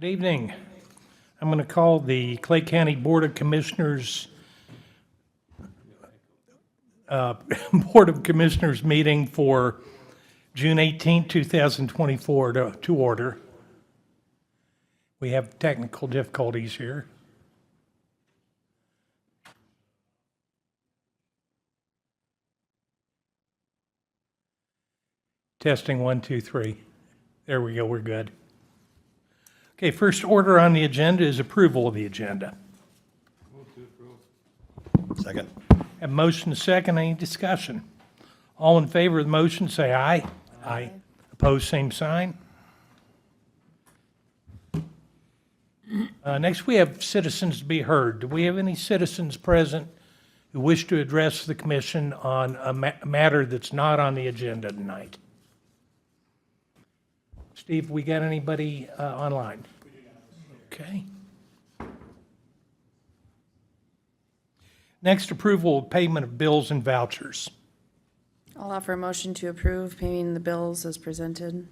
Good evening. I'm going to call the Clay County Board of Commissioners meeting for June 18, 2024 to order. We have technical difficulties here. Testing 1, 2, 3. There we go, we're good. Okay, first order on the agenda is approval of the agenda. Move to approve. Second. Have a motion to second, any discussion? All in favor of the motion, say aye. Aye. Opposed, same sign. Next, we have citizens to be heard. Do we have any citizens present who wish to address the commission on a matter that's not on the agenda tonight? Steve, we got anybody online? Okay. Next, approval of payment of bills and vouchers. I'll offer a motion to approve paying the bills as presented.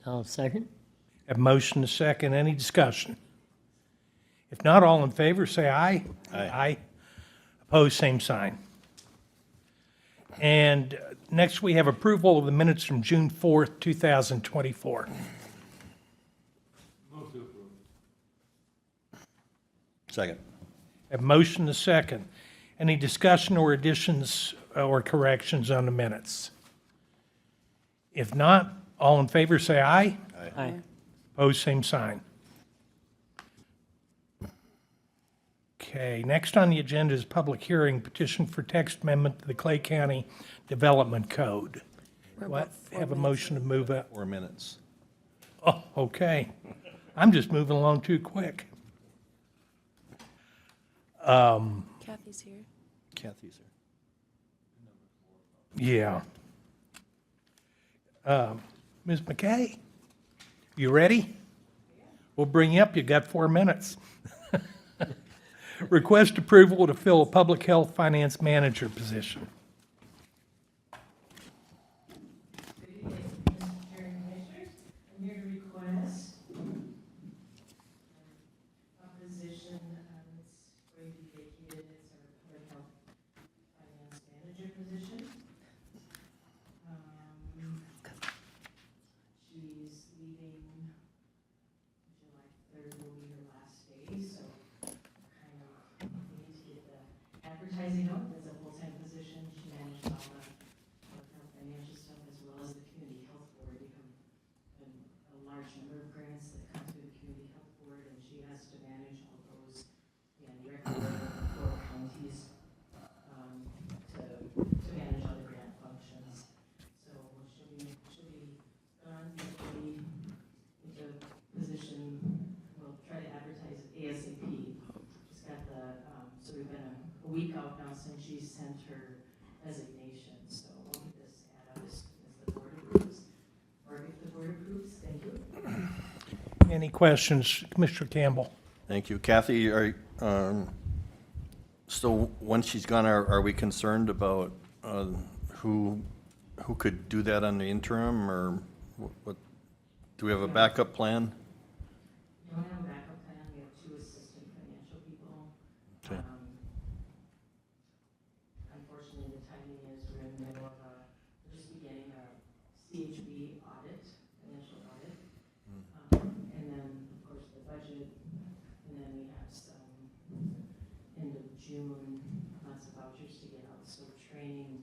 I'll second. Have a motion to second, any discussion? If not, all in favor, say aye. Aye. Opposed, same sign. And next, we have approval of the minutes from June 4th, 2024. Move to approve. Second. Have a motion to second. Any discussion or additions or corrections on the minutes? If not, all in favor, say aye. Aye. Opposed, same sign. Okay, next on the agenda is public hearing, petition for text amendment to the Clay County Development Code. What, have a motion to move it? 4 minutes. Oh, okay. I'm just moving along too quick. Kathy's here. Kathy's Yeah. here. Ms. McKay, you ready? We'll bring you up. You got 4 minutes. Request approval to fill a public health finance manager position. Good evening, Mr. Chair and Commissioners. I'm here to request a position that's going to be vacated. It's our public health finance manager position. She's leaving July 3rd will be her last day, so kind of we need to get the advertising out. That's a full-time position. She manages all the public health financial stuff as well as the community health board. We have a large number of grants that come through the community health board, and she has to manage all those and recommend the 4 counties to manage all the grant functions. So she'll be gone before the position. We'll try to advertise it ASAP. She's got so we've been a week out now since she sent her resignation. So we'll get this ad out as the board approves, or if the board approves. Thank you. Any questions, Commissioner Campbell? Thank you. Kathy, so once she's gone, are we concerned about who could do that on the interim, or what? Do we have a backup plan? We don't have a backup plan. We have 2 assistant financial people. Okay. Unfortunately, the timing is we're in the middle of we're just beginning a CHB audit, financial audit. And then, of course, the budget, and then we have some end of June, lots of vouchers to get out. So training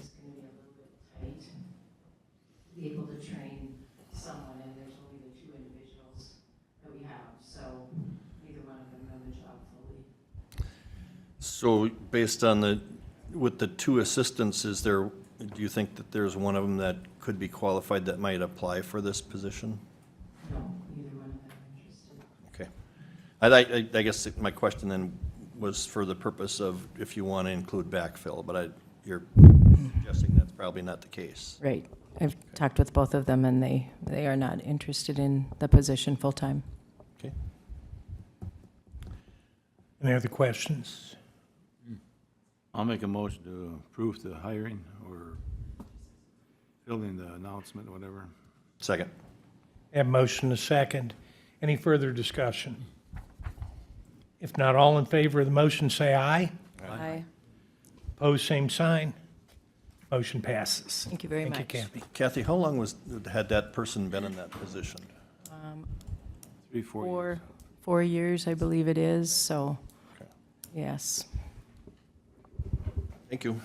is going to be a little bit tight to be able to train someone, and there's only the 2 individuals that we have. So neither one of them know the job fully. So based on with the 2 assistants, do you think that there's one of them that could be qualified that might apply for this position? No, neither one of them are interested. Okay. I guess my question then was for the purpose of if you want to include backfill, but you're suggesting that's probably not the case. Right. I've talked with both of them, and they are not interested in the position full-time. Okay. Any other questions? I'll make a motion to approve the hiring or filling the announcement, whatever. Second. Have motion to second. Any further discussion? If not, all in favor of the motion, say aye. Aye. Opposed, same sign. Motion passes. Thank you very much. Thank you, Kathy. Kathy, how long had that person been in that position? 3, 4 years. 4 years, I believe it is, so, yes. Thank you.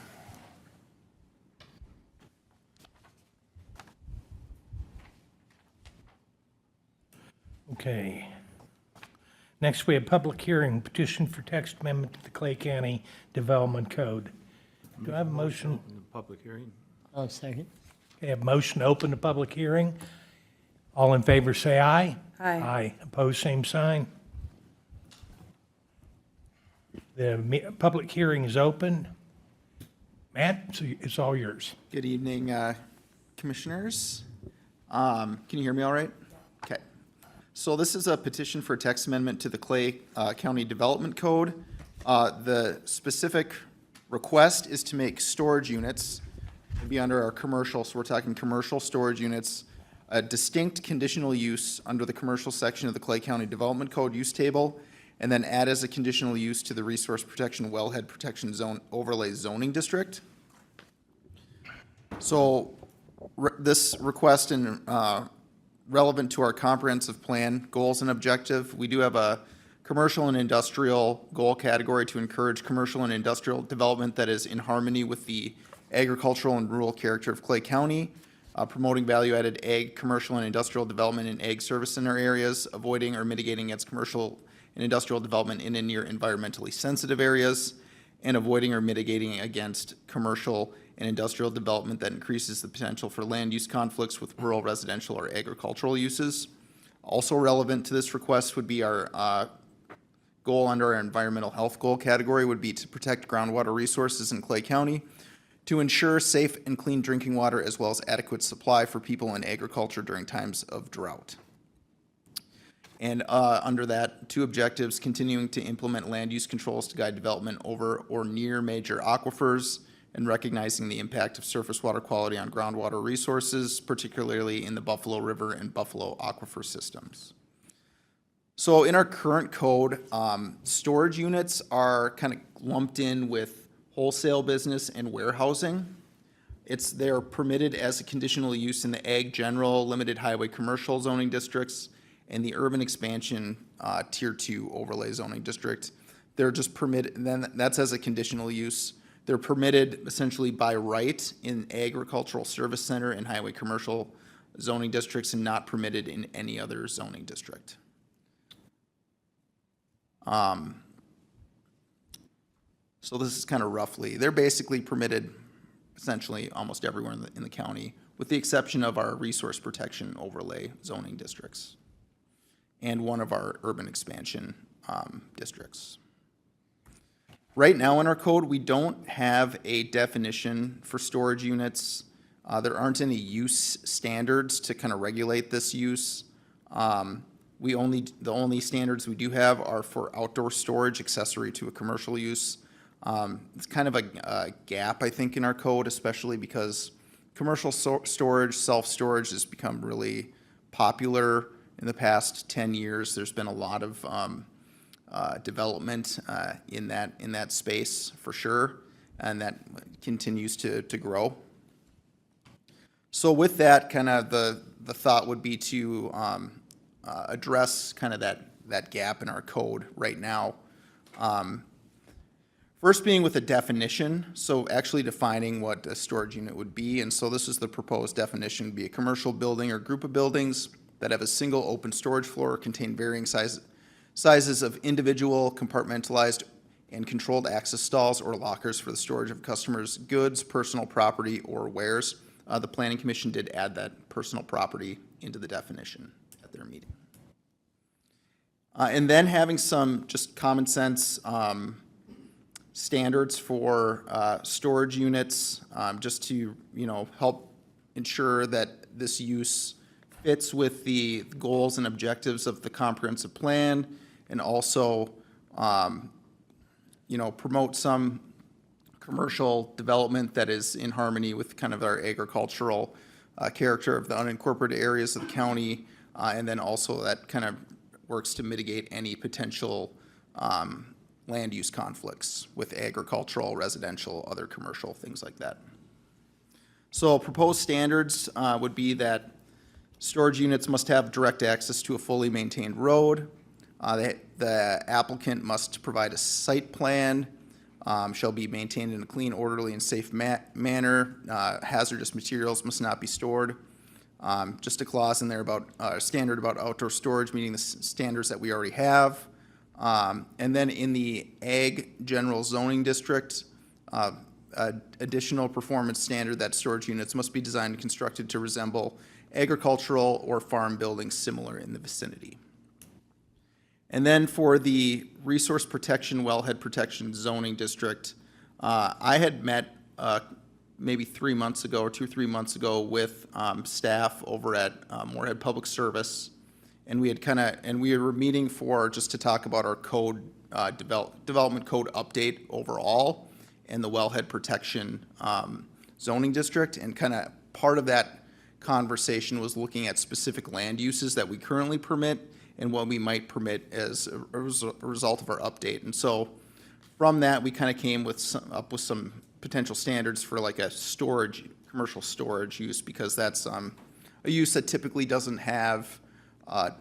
Okay. Next, we have public hearing, petition for text amendment to the Clay County Development Code. Do I have a motion? In the public hearing? I'll second. Okay, I have a motion to open the public hearing. All in favor, say aye. Aye. Aye. Opposed, same sign. The public hearing is open. Matt, so it's all yours. Good evening, Commissioners. Can you hear me all right? Okay. So this is a petition for text amendment to the Clay County Development Code. The specific request is to make storage units, to be under our commercial, so we're talking commercial storage units, a distinct conditional use under the commercial section of the Clay County Development Code use table, and then add as a conditional use to the Resource Protection Wellhead Protection Zone Overlay Zoning District. So this request and relevant to our comprehensive plan goals and objective, we do have a commercial and industrial goal category to encourage commercial and industrial development that is in harmony with the agricultural and rural character of Clay County, promoting value-added ag, commercial and industrial development in ag service center areas, avoiding or mitigating against commercial and industrial development in and near environmentally sensitive areas, and avoiding or mitigating against commercial and industrial development that increases the potential for land use conflicts with rural residential or agricultural uses. Also relevant to this request would be our goal under our environmental health goal category would be to protect groundwater resources in Clay County, to ensure safe and clean drinking water as well as adequate supply for people in agriculture during times of drought. And under that, 2 objectives, continuing to implement land use controls to guide development over or near major aquifers, and recognizing the impact of surface water quality on groundwater resources, particularly in the Buffalo River and Buffalo aquifer systems. So in our current code, storage units are kind of lumped in with wholesale business and warehousing. They're permitted as a conditional use in the ag general, limited highway commercial zoning districts, and the urban expansion tier 2 overlay zoning district. They're just permitted, and then that's as a conditional use. They're permitted essentially by right in agricultural service center and highway commercial zoning districts and not permitted in any other zoning district. So this is kind of roughly, they're basically permitted essentially almost everywhere in the county, with the exception of our resource protection overlay zoning districts and one of our urban expansion districts. Right now in our code, we don't have a definition for storage units. There aren't any use standards to kind of regulate this use. The only standards we do have are for outdoor storage accessory to a commercial use. It's kind of a gap, I think, in our code, especially because commercial storage, self-storage has become really popular in the past 10 years. There's been a lot of development in that space for sure, and that continues to grow. So with that, kind of the thought would be to address kind of that gap in our code right now. First being with a definition, so actually defining what a storage unit would be, and so this is the proposed definition, would be a commercial building or group of buildings that have a single open storage floor, contain varying sizes of individual, compartmentalized, and controlled access stalls or lockers for the storage of customers' goods, personal property, or wares. The Planning Commission did add that personal property into the definition at their meeting. And then having some just common sense standards for storage units, just to help ensure that this use fits with the goals and objectives of the comprehensive plan, and also promote some commercial development that is in harmony with kind of our agricultural character of the unincorporated areas of the county, and then also that kind of works to mitigate any potential land use conflicts with agricultural, residential, other commercial, things like that. So proposed standards would be that storage units must have direct access to a fully maintained road. The applicant must provide a site plan, shall be maintained in a clean, orderly, and safe manner. Hazardous materials must not be stored. Just a clause in there about standard about outdoor storage, meeting the standards that we already have. And then in the Ag General Zoning District, additional performance standard that storage units must be designed and constructed to resemble agricultural or farm buildings similar in the vicinity. And then for the Resource Protection, Wellhead Protection Zoning District, I had met maybe 3 months ago or 2-3 months ago with staff over at Moorhead Public Service, and we were meeting for just to talk about our code development code update overall and the Wellhead Protection Zoning District, and kind of part of that conversation was looking at specific land uses that we currently permit and what we might permit as a result of our update. And so from that, we kind of came up with some potential standards for like a commercial storage use, because that's a use that typically doesn't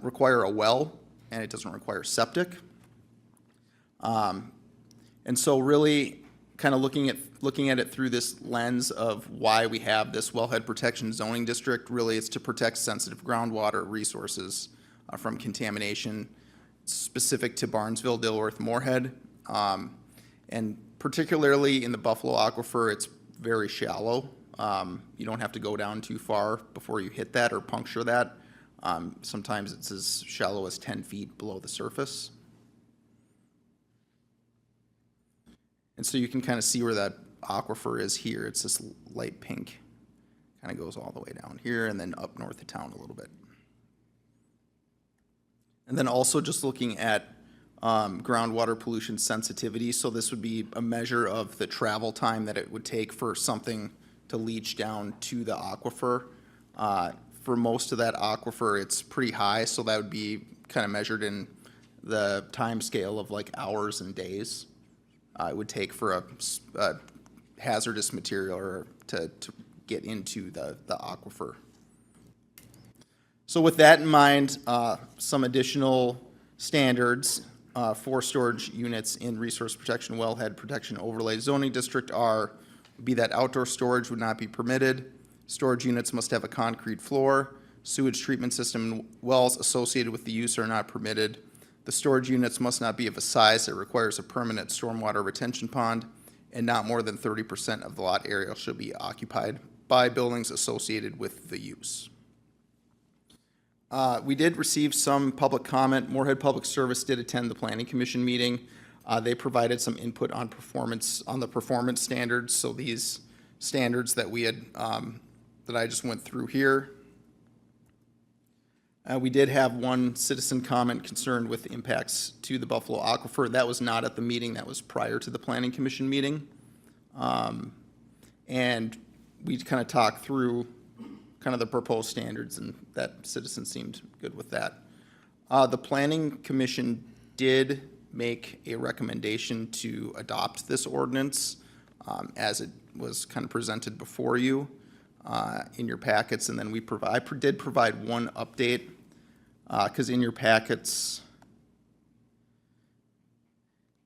require a well, and it doesn't require septic. And so really kind of looking at it through this lens of why we have this Wellhead Protection Zoning District, really it's to protect sensitive groundwater resources from contamination specific to Barnesville, Dilworth, Moorhead. And particularly in the Buffalo Aquifer, it's very shallow. You don't have to go down too far before you hit that or puncture that. Sometimes it's as shallow as 10 feet below the surface. And so you can kind of see where that aquifer is here. It's this light pink, kind of goes all the way down here and then up north of town a little bit. And then also just looking at groundwater pollution sensitivity. So this would be a measure of the travel time that it would take for something to leach down to the aquifer. For most of that aquifer, it's pretty high, so that would be kind of measured in the time scale of like hours and days. It would take for a hazardous material or to get into the aquifer. So with that in mind, some additional standards for storage units in Resource Protection, Wellhead Protection Overlay Zoning District would be that outdoor storage would not be permitted. Storage units must have a concrete floor. Sewage treatment system and wells associated with the use are not permitted. The storage units must not be of a size that requires a permanent stormwater retention pond, and not more than 30% of the lot area should be occupied by buildings associated with the use. We did receive some public comment. Moorhead Public Service did attend the Planning Commission meeting. They provided some input on the performance standards. So these standards that we had, that I just went through here. We did have one citizen comment concerned with impacts to the Buffalo Aquifer. That was not at the meeting. That was prior to the Planning Commission meeting. And we kind of talked through kind of the proposed standards, and that citizen seemed good with that. The Planning Commission did make a recommendation to adopt this ordinance as it was kind of presented before you in your packets, and then I did provide one update because in your packets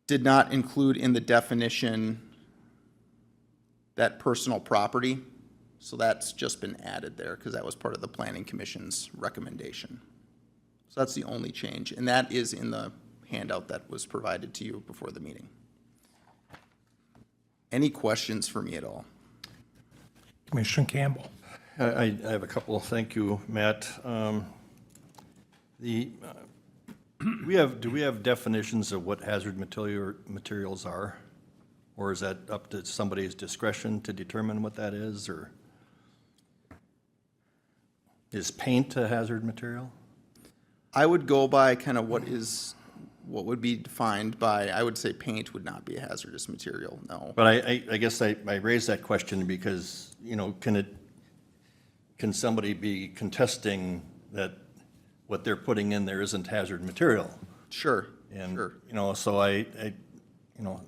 did not include in the definition that personal property. So that's just been added there because that was part of the Planning Commission's recommendation. So that's the only change, and that is in the handout that was provided to you before the meeting. Any questions for me at all? Commissioner Campbell. I have a couple. Thank you, Matt. Do we have definitions of what hazard materials are? Or is that up to somebody's discretion to determine what that is, or is paint a hazard material? I would go by kind of what would be defined by, I would say paint would not be a hazardous material, no. But I guess I raised that question because, can somebody be contesting that what they're putting in there isn't hazard material. Sure, And, sure. you know, so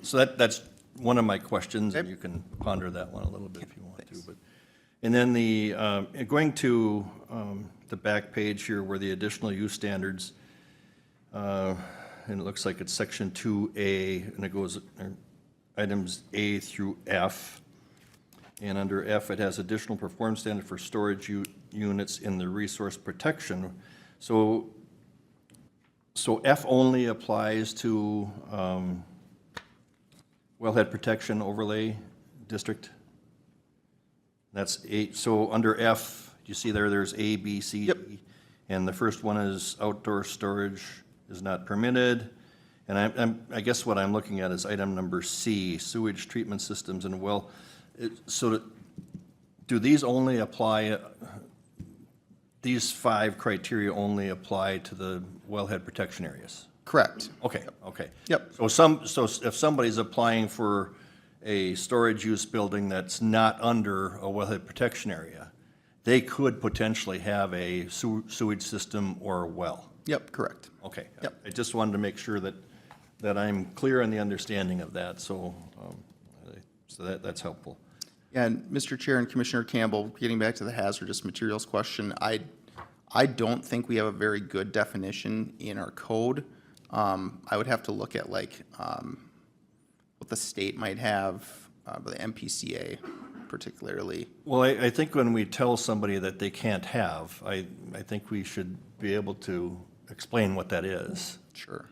so that's one of my questions, and you can ponder that one a little bit if you want to, but. And then going to the back page here where the additional use standards, and it looks like it's section 2A, and it goes items A through F. And under F, it has additional performance standard for storage units in the resource protection. So F only applies to wellhead protection overlay district? That's so under F, you see there's A, B, C, Yep. D. And the first one is outdoor storage is not permitted. And I guess what I'm looking at is item number C, sewage treatment systems and do these only apply, these 5 criteria only apply to the wellhead protection areas? Correct. Okay, okay. Yep. So if somebody's applying for a storage use building that's not under a wellhead protection area, they could potentially have a sewage system or a well? Yep, correct. Okay. Yep. I just wanted to make sure that I'm clear on the understanding of that, so that's helpful. And Mr. Chair and Commissioner Campbell, getting back to the hazardous materials question, I don't think we have a very good definition in our code. I would have to look at like what the state might have, the MPCA particularly. Well, I think when we tell somebody that they can't have, I think we should be able to explain what that is. Sure.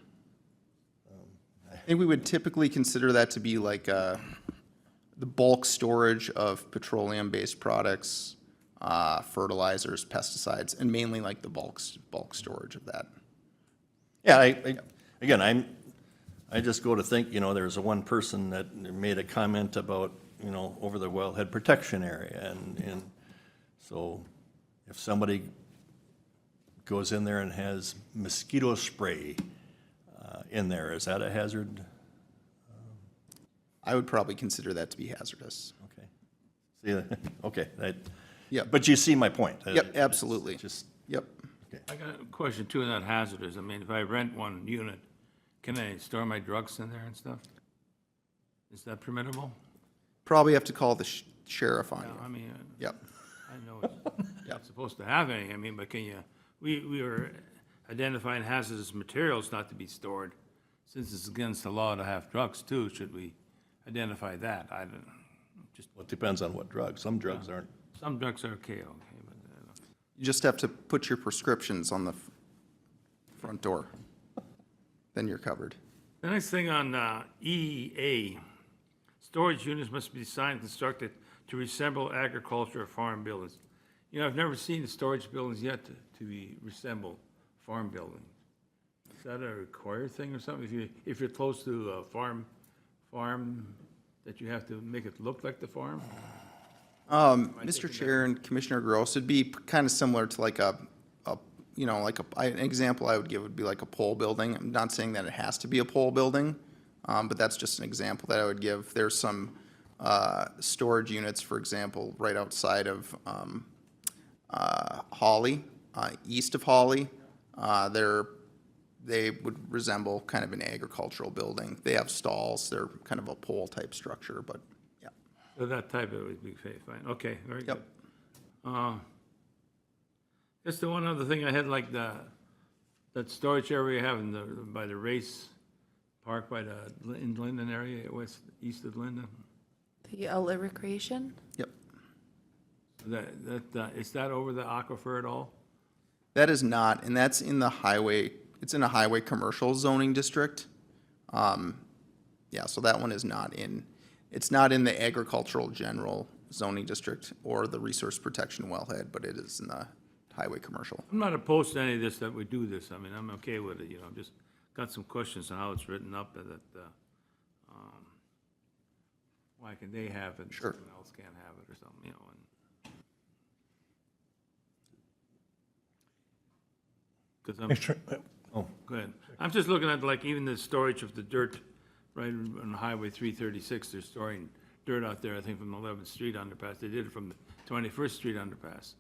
I think we would typically consider that to be like the bulk storage of petroleum-based products, fertilizers, pesticides, and mainly like the bulk storage of that. Yeah, again, I just go to think, there's one person that made a comment about, over the wellhead protection area, and so if somebody goes in there and has mosquito spray in there, is that a hazard? I would probably consider that to be hazardous. Okay. See, okay, Yep. but you see my point. Yep, absolutely. It's just, Yep. I got a question too, not hazardous. I mean, if I rent one unit, can I store my drugs in there and stuff? Is that permittable? Probably have to call the sheriff on I you. mean, Yep. I know it's not supposed to have any, I mean, but can you, we were identifying hazardous materials not to be stored. Since it's against the law to have drugs too, should we identify that? I don't, just, well, it depends on what drug. Some drugs aren't. some drugs are okay, but, You just have to put your prescriptions on the front door. Then you're covered. The next thing on EA, storage units must be designed and constructed to resemble agriculture or farm buildings. I've never seen storage buildings yet to resemble farm buildings. Is that a required thing or something? If you're close to a farm, that you have to make it look like the farm? Mr. Chair and Commissioner Gross, it'd be kind of similar to like an example I would give would be like a pole building. I'm not saying that it has to be a pole building, but that's just an example that I would give. There's some storage units, for example, right outside of Hawley, east of Hawley. They would resemble kind of an agricultural building. They have stalls. They're kind of a pole type structure, but yeah. So that type of it would be fine. Okay, very good. Yep. Just the one other thing I had, like that storage area you have by the race park in Linden area, east of Linden. The outlet recreation? Yep. Is that over the aquifer at all? That is not, and that's in the highway, it's in a highway commercial zoning district. Yeah, so that one is it's not in the agricultural general zoning district or the resource protection wellhead, but it is in the highway commercial. I'm not opposed to any of this, that we do this. I mean, I'm okay with it, just got some questions on how it's written up, and that, why can they have it, and Sure. someone else can't have it, or something, and. Because I'm, go ahead. I'm just looking at like even the storage of the dirt, right on Highway 336, they're storing dirt out there, I think from 11th Street underpass. They did it from the 21st Street underpass.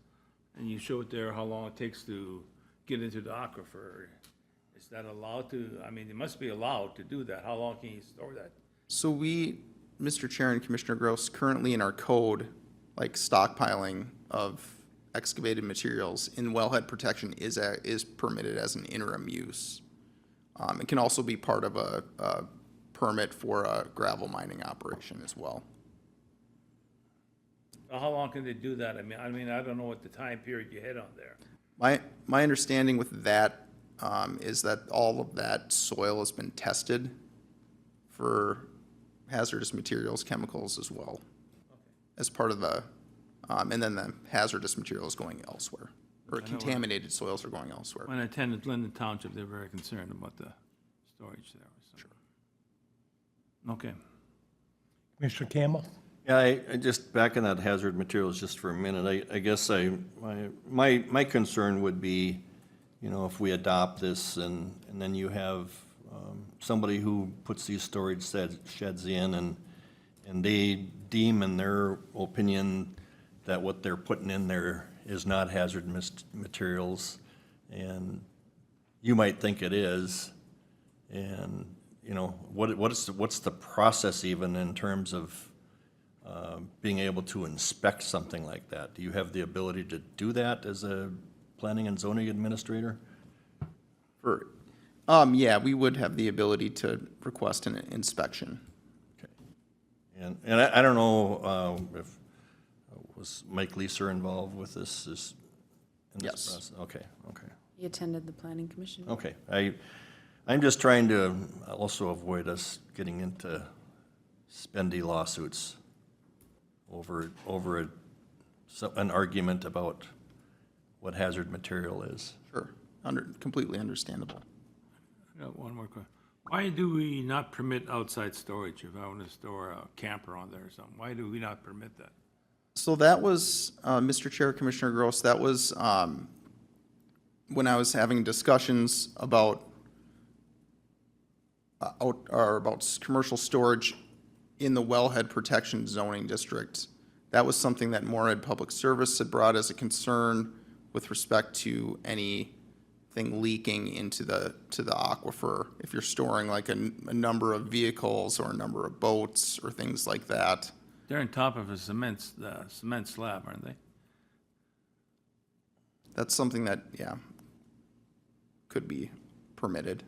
And you show it there how long it takes to get into the aquifer, is that allowed to, I mean, it must be allowed to do that. How long can you store that? So we, Mr. Chair and Commissioner Gross, currently in our code, like stockpiling of excavated materials in wellhead protection is permitted as an interim use. It can also be part of a permit for a gravel mining operation as well. How long can they do that? I mean, I don't know what the time period you had on there. My understanding with that is that all of that soil has been tested for hazardous materials, chemicals as well, as part of the, and then the hazardous materials going elsewhere, or contaminated soils are going elsewhere. When I attended Linden Township, they were very concerned about the storage there. Sure. Okay. Mr. Campbell? Yeah, I just, back on that hazard materials just for a minute, I guess my concern would be, you know, if we adopt this and then you have somebody who puts these storage sheds in and they deem in their opinion that what they're putting in there is not hazardous materials, and you might think it is, and, you know, what's the process even in terms of being able to inspect something like that? Do you have the ability to do that as a planning and zoning administrator? Yeah, we would have the ability to request an inspection. Okay. And I don't know if, was Mike Leeser involved with this? In this Yes. process? Okay, okay. He attended the planning commission. Okay, I'm just trying to also avoid us getting into spendy lawsuits over an argument about what hazard material is. Sure, completely understandable. I got one more question. Why do we not permit outside storage if I want to store a camper on there or something? Why do we not permit that? So that was, Mr. Chair, Commissioner Gross, that was when I was having discussions about about commercial storage in the wellhead protection zoning district. That was something that Moorhead Public Service had brought as a concern with respect to anything leaking into the aquifer. If you're storing like a number of vehicles or a number of boats or things like that. They're on top of a cement slab, aren't they? That's something that, yeah, could be permitted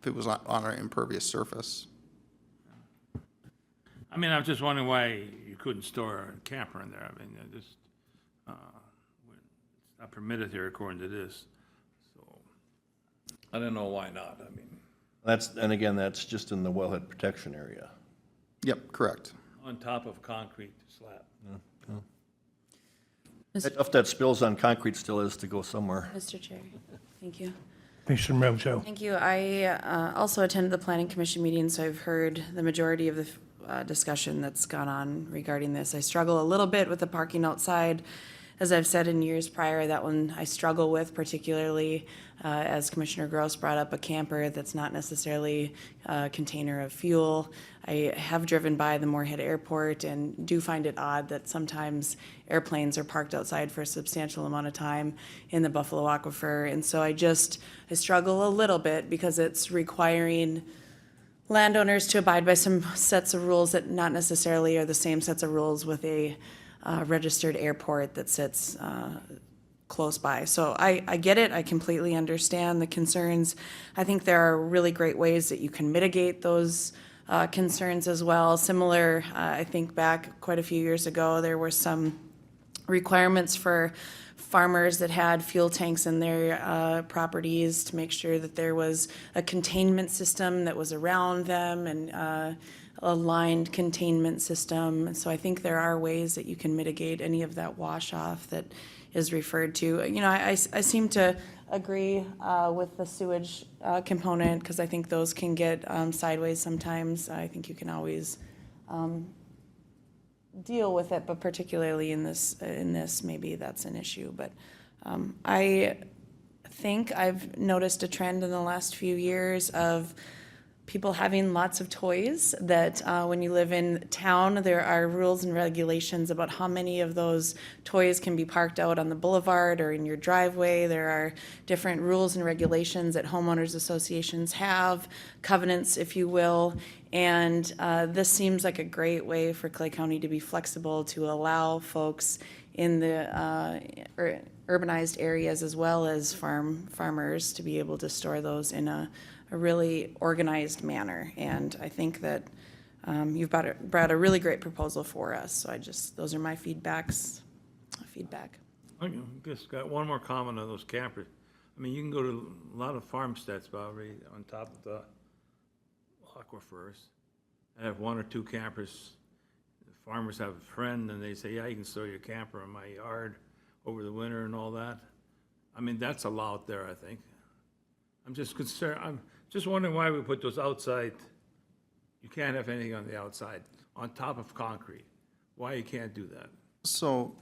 if it was on an impervious surface. I mean, I'm just wondering why you couldn't store a camper in there. I mean, it's not permitted here according to this. So I don't know why not. I mean, And again, that's just in the wellhead protection area. Yep, correct. on top of concrete slab. Stuff that spills on concrete still is to go somewhere. Mr. Chair, thank you. Commissioner Mojo? Thank you. I also attended the planning commission meeting, so I've heard the majority of the discussion that's gone on regarding this. I struggle a little bit with the parking outside. As I've said in years prior, that one I struggle with, particularly as Commissioner Gross brought up, a camper that's not necessarily a container of fuel. I have driven by the Moorhead Airport and do find it odd that sometimes airplanes are parked outside for a substantial amount of time in the Buffalo Aquifer. And so I struggle a little bit because it's requiring landowners to abide by some sets of rules that not necessarily are the same sets of rules with a registered airport that sits close by. So I get it. I completely understand the concerns. I think there are really great ways that you can mitigate those concerns as well. Similar, I think back quite a few years ago, there were some requirements for farmers that had fuel tanks in their properties to make sure that there was a containment system that was around them and a lined containment system. So I think there are ways that you can mitigate any of that wash off that is referred to. You know, I seem to agree with the sewage component because I think those can get sideways sometimes. I think you can always deal with it, but particularly in this maybe that's an issue. But I think I've noticed a trend in the last few years of people having lots of toys, that when you live in town, there are rules and regulations about how many of those toys can be parked out on the boulevard or in your driveway. There are different rules and regulations that homeowners associations have, covenants, if you will. And this seems like a great way for Clay County to be flexible, to allow folks in the urbanized areas as well as farmers to be able to store those in a really organized manner. And I think that you've brought a really great proposal for us. So those are my feedback. I just got one more comment on those campers. I mean, you can go to a lot of farmsteads probably on top of the aquifers and have one or two campers. The farmers have a friend and they say, yeah, you can store your camper in my yard over the winter and all that. I mean, that's allowed there, I think. I'm just concerned, I'm just wondering why we put those outside. You can't have anything on the outside, on top of concrete. Why you can't do that? So,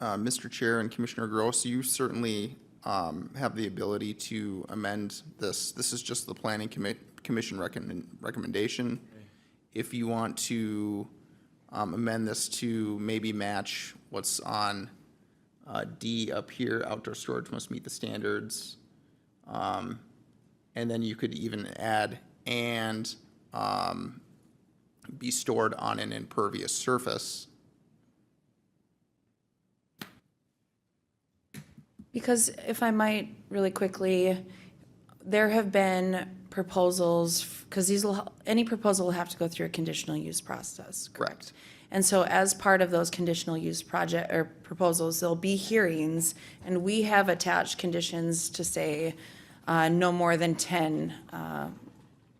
Mr. Chair and Commissioner Gross, you certainly have the ability to amend this. This is just the planning commission recommendation. If you want to amend this to maybe match what's on D up here, outdoor storage must meet the standards. And then you could even add and be stored on an impervious surface. Because if I might, really quickly, there have been proposals, because any proposal will have to go through a conditional use process, correct? And so as part of those conditional use project or proposals, there'll be hearings, and we have attached conditions to say no more than 10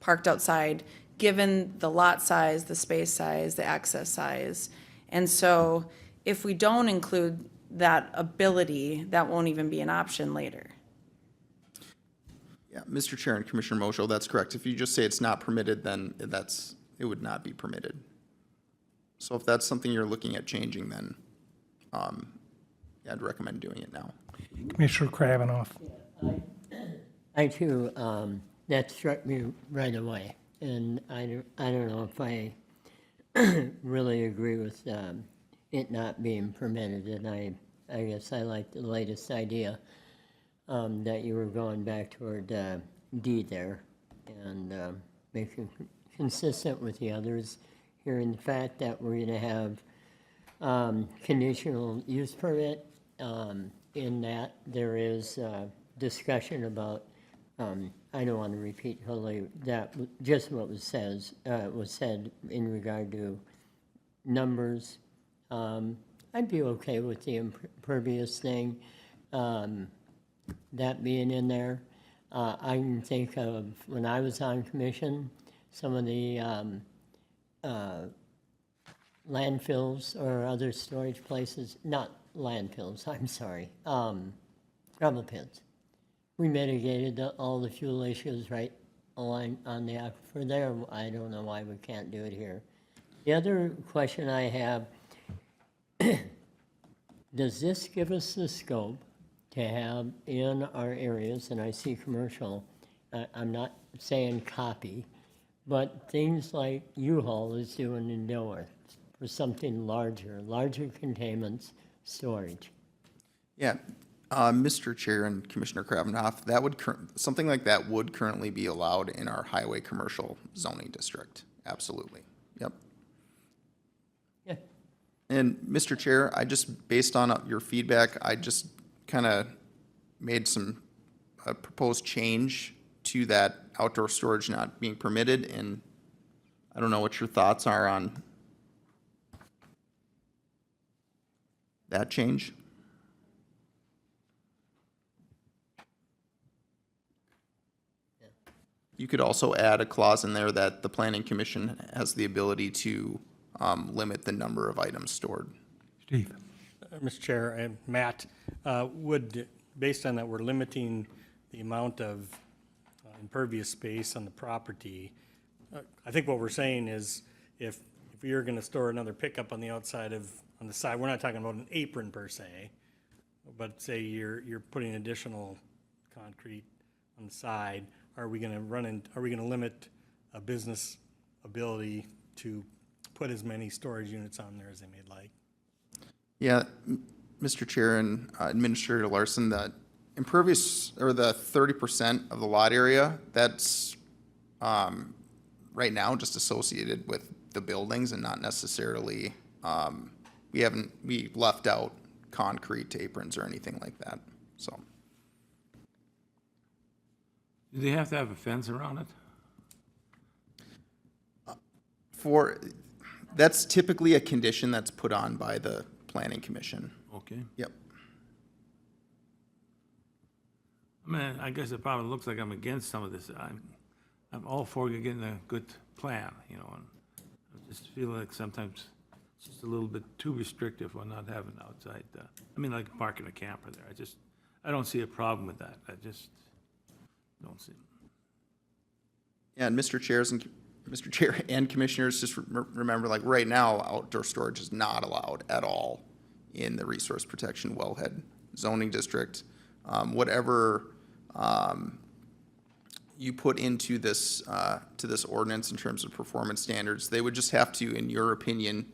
parked outside, given the lot size, the space size, the access size. And so if we don't include that ability, that won't even be an option later. Yeah, Mr. Chair and Commissioner Mosho, that's correct. If you just say it's not permitted, then it would not be permitted. So if that's something you're looking at changing, then yeah, I'd recommend doing it now. Commissioner Kravinoff. I too, that struck me right away, and I don't know if I really agree with it not being permitted, and I guess I like the latest idea that you were going back toward D there, and making consistent with the others, hearing the fact that we're gonna have conditional use permit, in that there is discussion about, I don't want to repeat totally that, just what was said in regard to numbers. I'd be okay with the impervious thing, that being in there. I can think of when I was on commission, some of the landfills or other storage places, not landfills, I'm sorry, gravel pits. We mitigated all the fuel issues right along on the aquifer there. I don't know why we can't do it here. The other question I have, does this give us the scope to have in our areas, and I see commercial, I'm not saying copy, but things like U-Haul is doing in Dilworth for something larger containments, storage? Yeah, Mr. Chair and Commissioner Kravinoff, that would something like that would currently be allowed in our highway commercial zoning district. Absolutely. Yep. Yeah. And Mr. Chair, I just, based on your feedback, I just kind of made some proposed change to that outdoor storage not being permitted, and I don't know what your thoughts are on that change. You could also add a clause in there that the planning commission has the ability to limit the number of items stored. Steve. Mr. Chair and Matt, based on that, we're limiting the amount of impervious space on the property. I think what we're saying is if you're going to store another pickup on the outside on the side, we're not talking about an apron per se, but say you're putting additional concrete on the side, are we going to limit a business ability to put as many storage units on there as they may like. Yeah, Mr. Chair and Administrator Larson, the impervious, or the 30% of the lot area, that's right now just associated with the buildings and not necessarily, we left out concrete aprons or anything like that, so. Do they have to have a fence around it? That's typically a condition that's put on by the Planning Commission. Okay. Yep. I mean, I guess it probably looks like I'm against some of this. I'm all for getting a good plan, you know, and I just feel like sometimes it's just a little bit too restrictive on not having outside, I mean, like parking a camper there. I don't see a problem with that. I just don't see. Yeah, and Mr. Chair and Commissioners, just remember, like, right now, outdoor storage is not allowed at all in the Resource Protection Wellhead zoning district. Whatever you put into this, to this ordinance in terms of performance standards, they would just have to, in your opinion,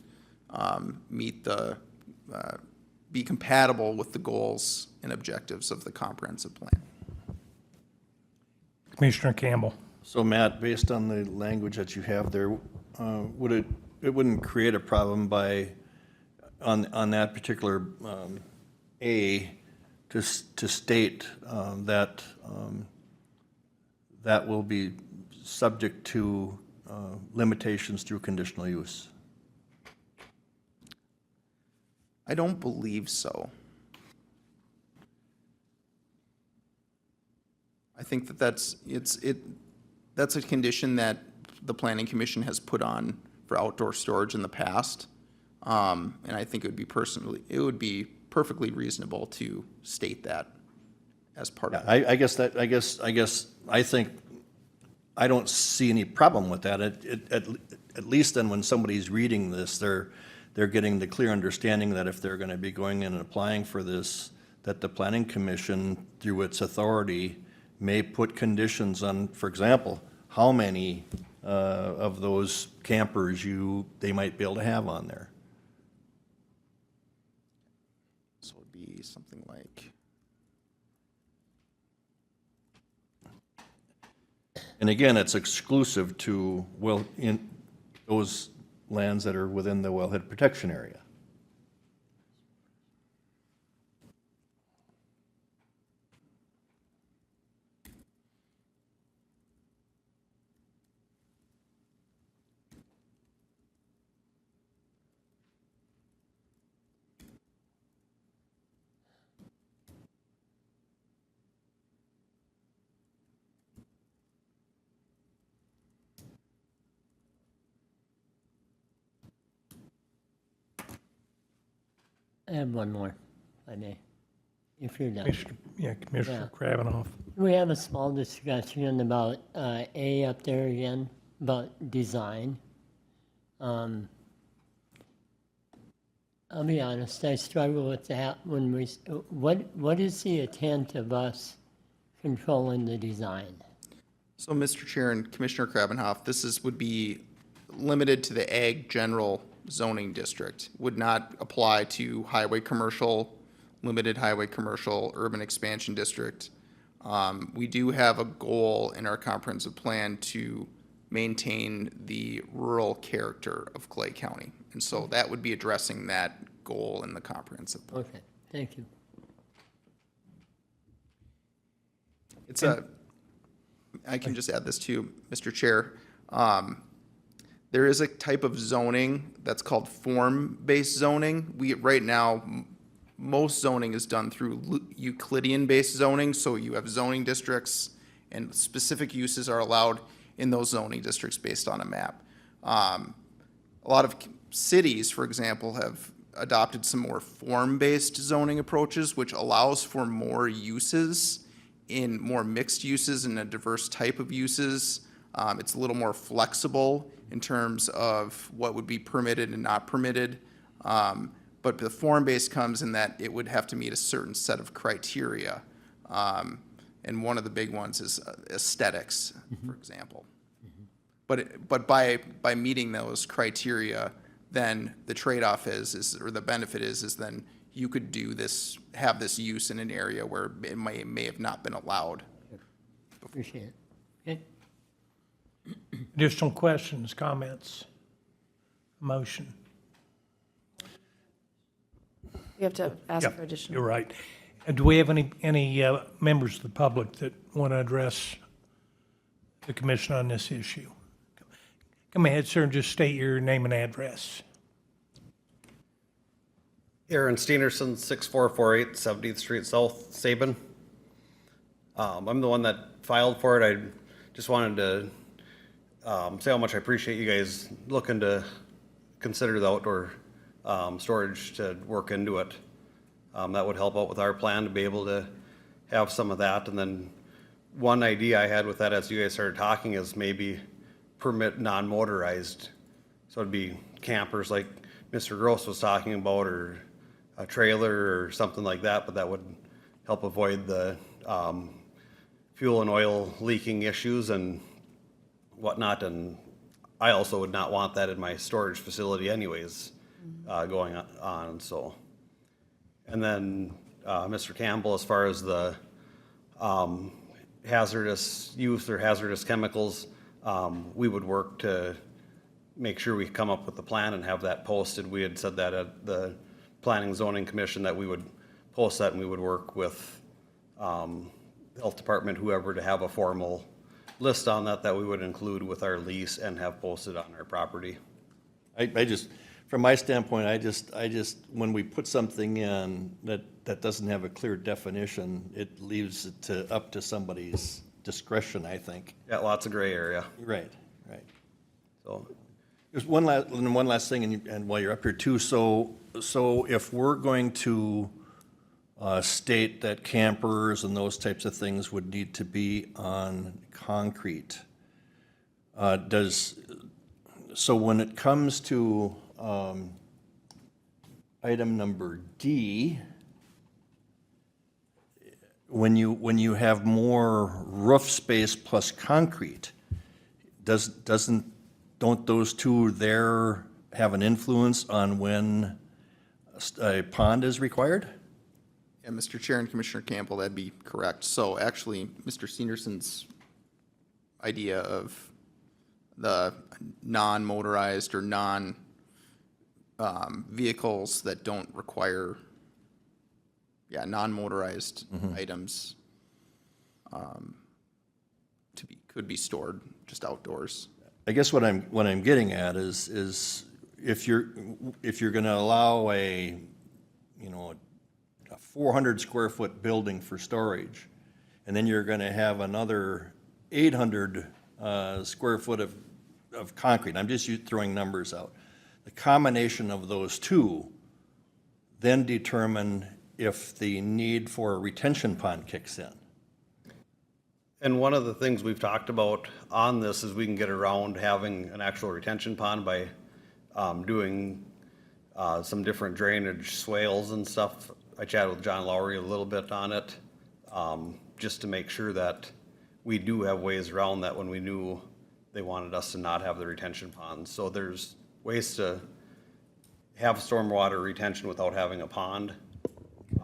meet the, be compatible with the goals and objectives of the comprehensive plan. Commissioner Campbell. So Matt, based on the language that you have there, it wouldn't create a problem by, on that particular A, to state that that will be subject to limitations through conditional use? I don't believe so. I think that that's a condition that the Planning Commission has put on for outdoor storage in the past. And I think it would be perfectly reasonable to state that as part of it. I think, I don't see any problem with that. At least then when somebody's reading this, they're getting the clear understanding that if they're gonna be going in and applying for this, that the Planning Commission, through its authority, may put conditions on, for example, how many of those campers they might be able to have on there. So it'd be something like, And again, it's exclusive to, in those lands that are within the wellhead protection area. I have one more, if I may, if you're done. Commissioner Kravinoff. We have a small discussion about A up there again, about design. I'll be honest, I struggle with that when what is the intent of us controlling the design? so Mr. Chair and Commissioner Krabenhoff, would be limited to the ag general zoning district, would not apply to highway commercial, limited highway commercial, urban expansion district. We do have a goal in our comprehensive plan to maintain the rural character of Clay County. And so that would be addressing that goal in the comprehensive plan. Okay, thank you. I can just add this too, Mr. Chair. There is a type of zoning that's called form-based zoning. Right now, most zoning is done through Euclidean-based zoning, so you have zoning districts and specific uses are allowed in those zoning districts based on a map. A lot of cities, for example, have adopted some more form-based zoning approaches, which allows for more uses, in more mixed uses and a diverse type of uses. It's a little more flexible in terms of what would be permitted and not permitted. But the form-based comes in that it would have to meet a certain set of criteria. And one of the big ones is aesthetics, for example. But by meeting those criteria, then the trade-off is, or the benefit is then you could do this, have this use in an area where it may have not been allowed. Appreciate it. Okay. Additional questions, comments? Motion? We have to ask Yep, for additional. you're right. And do we have any members of the public that want to address the commission on this issue? Come ahead, sir, and just state your name and address. Aaron Steenerson, 6448 70th Street South, Sabin. I'm the one that filed for it. I just wanted to say how much I appreciate you guys looking to consider the outdoor storage to work into it. That would help out with our plan to be able to have some of that. And then one idea I had with that as you guys started talking is maybe permit non-motorized. So it'd be campers like Mr. Gross was talking about, or a trailer or something like that, but that would help avoid the fuel and oil leaking issues and whatnot. And I also would not want that in my storage facility anyways, going on, so. And then, Mr. Campbell, as far as the hazardous use or hazardous chemicals, we would work to make sure we come up with a plan and have that posted. We had said that at the Planning and Zoning Commission that we would post that, and we would work with Health Department, whoever, to have a formal list on that we would include with our lease and have posted on our property. I just, from my standpoint, I just, when we put something in that doesn't have a clear definition, it leaves it up to somebody's discretion, I think. Got lots of gray area, Right. so. There's one last thing, and while you're up here too, so if we're going to state that campers and those types of things would need to be on concrete, so when it comes to item number D, when you have more roof space plus concrete, don't those two there have an influence on when a pond is required? Yeah, Mr. Chair and Commissioner Campbell, that'd be correct. So actually, Mr. Steenerson's idea of the non-motorized or vehicles that don't require, non-motorized items could be stored just outdoors. I guess what I'm getting at is if you're gonna allow a 400 square foot building for storage, and then you're gonna have another 800 square foot of concrete, I'm just throwing numbers out. The combination of those two then determine if the need for a retention pond kicks in. And one of the things we've talked about on this is we can get around having an actual retention pond by doing some different drainage swales and stuff. I chatted with John Lowry a little bit on it, just to make sure that we do have ways around that when we knew they wanted us to not have the retention ponds. So there's ways to have stormwater retention without having a pond.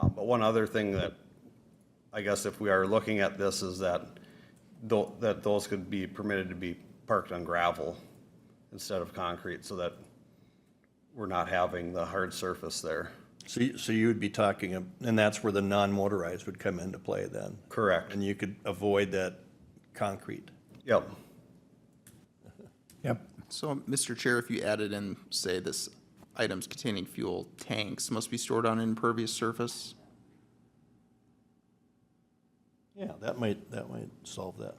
But one other thing that I guess if we are looking at this is that those could be permitted to be parked on gravel instead of concrete, so that we're not having the hard surface there. So you would be talking, and that's where the non-motorized would come into play then? Correct. And you could avoid that concrete? Yep. Yep. So, Mr. Chair, if you added in, say, this items containing fuel tanks must be stored on an impervious surface? Yeah, that might solve that.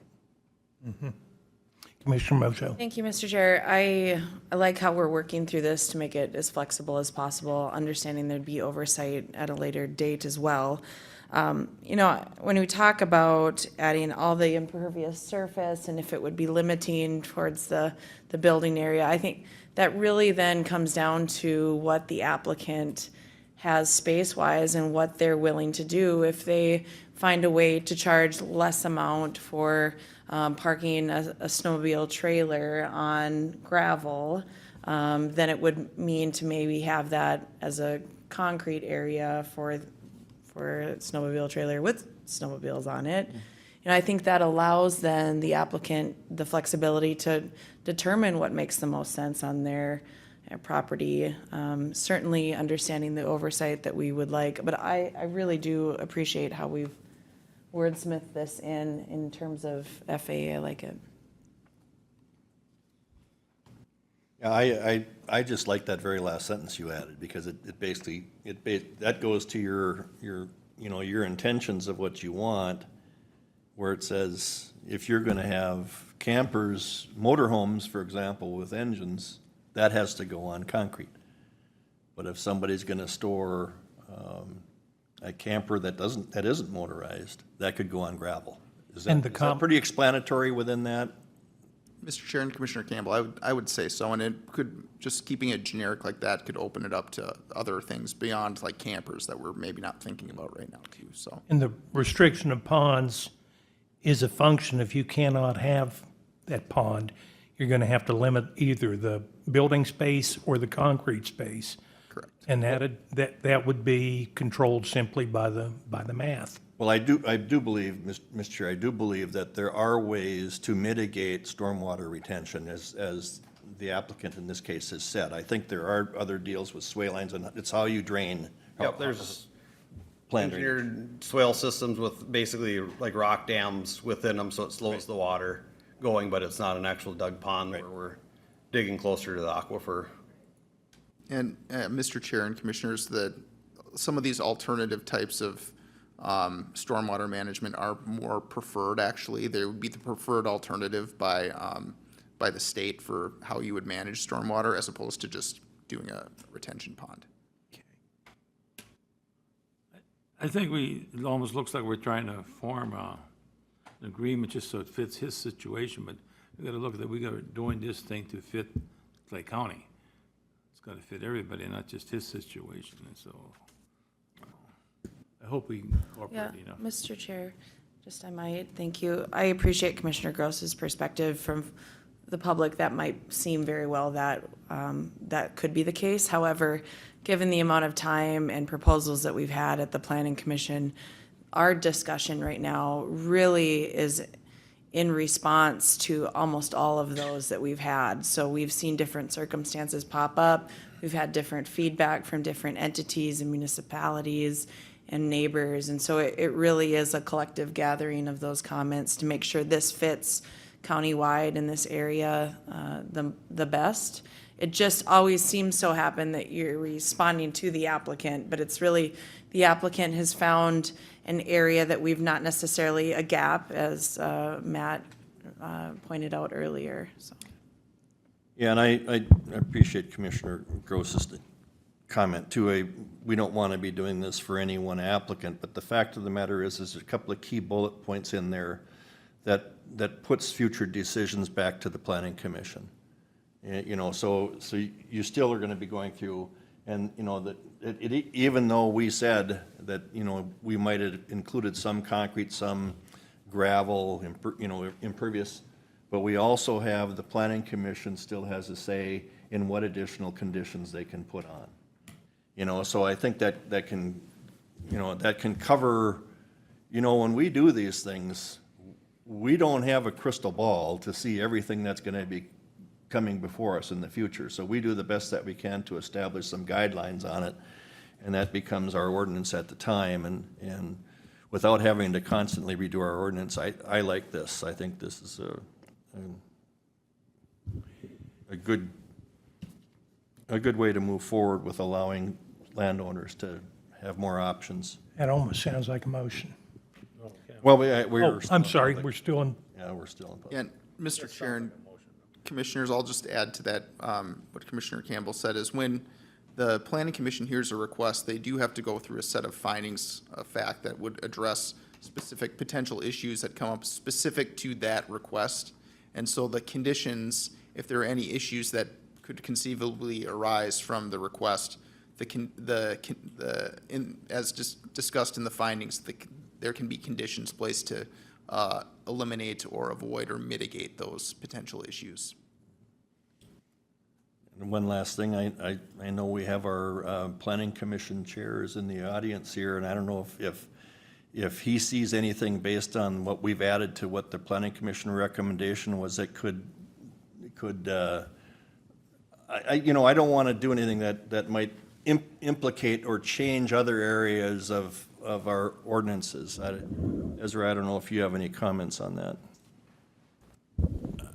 Commissioner Mojo. Thank you, Mr. Chair. I like how we're working through this to make it as flexible as possible, understanding there'd be oversight at a later date as well. When we talk about adding all the impervious surface and if it would be limiting towards the building area, I think that really then comes down to what the applicant has space-wise and what they're willing to do. If they find a way to charge less amount for parking a snowmobile trailer on gravel, then it would mean to maybe have that as a concrete area for a snowmobile trailer with snowmobiles on it. And I think that allows then the applicant the flexibility to determine what makes the most sense on their property. Certainly understanding the oversight that we would like, but I really do appreciate how we've wordsmithed this in terms of FA. I like it. Yeah, I just like that very last sentence you added, because it basically, that goes to your, you know, your intentions of what you want, where it says, if you're gonna have campers, motorhomes, for example, with engines, that has to go on concrete. But if somebody's gonna store, a camper that isn't motorized, that could go on gravel. Is And that pretty explanatory within that? Mr. Chair and Commissioner Campbell, I would say so, and it could, just keeping it generic like that could open it up to other things beyond like campers that we're maybe not thinking about right now too, so. And the restriction of ponds is a function, if you cannot have that pond, you're gonna have to limit either the building space or the concrete space. Correct. And that would be controlled simply by the math. Well, I do believe, Mr. Chair, I do believe that there are ways to mitigate stormwater retention, as the applicant in this case has said. I think there are other deals with swale lines, and it's how you drain. Yep, there's Plan drainage. engineered swale systems with basically like rock dams within them, so it slows the water going, but it's not an actual dug pond where we're digging closer to the aquifer. And Mr. Chair and Commissioners, some of these alternative types of stormwater management are more preferred, actually. They would be the preferred alternative by the state for how you would manage stormwater, as opposed to just doing a retention pond. I think it almost looks like we're trying to form an agreement just so it fits his situation, but we gotta look at that, doing this thing to fit Clay County. It's gotta fit everybody, not just his situation, and so I hope we incorporate, Yeah, Mr. Chair, just I might, thank you. I appreciate Commissioner Gross's perspective. From the public, that might seem very well that that could be the case. However, given the amount of time and proposals that we've had at the Planning Commission, our discussion right now really is in response to almost all of those that we've had. So we've seen different circumstances pop up. We've had different feedback from different entities and municipalities and neighbors. And so it really is a collective gathering of those comments to make sure this fits countywide in this area the best. It just always seems so happen that you're responding to the applicant, but it's really, the applicant has found an area that we've not necessarily a gap, as Matt pointed out earlier, so. Yeah, and I appreciate Commissioner Gross's comment too. We don't want to be doing this for any one applicant, but the fact of the matter is there's a couple of key bullet points in there that puts future decisions back to the Planning Commission. You know, so you still are going to be going through, and you know that even though we said that, you know, we might have included some concrete, some gravel, impervious, but we also have, the Planning Commission still has a say in what additional conditions they can put on. You know, so I think that can, you know, that can cover, you know, when we do these things, we don't have a crystal ball to see everything that's going to be coming before us in the future. So we do the best that we can to establish some guidelines on it, and that becomes our ordinance at the time. And without having to constantly redo our ordinance, I like this. I think this is a good way to move forward with allowing landowners to have more options. That almost sounds like a motion. Well, we're. Oh, I'm sorry, we're still in, Yeah, we're still in public. And Mr. Chair and Commissioners, I'll just add to that, what Commissioner Campbell said is when the Planning Commission hears a request, they do have to go through a set of findings of fact that would address specific potential issues that come up specific to that request. And so the conditions, if there are any issues that could conceivably arise from the request, as just discussed in the findings, there can be conditions placed to eliminate or avoid or mitigate those potential issues. And one last thing, I know we have our planning commission chairs in the audience here, and I don't know if he sees anything based on what we've added to what the planning commission recommendation was that could, I don't want to do anything that might implicate or change other areas of our ordinances. Ezra, I don't know if you have any comments on that.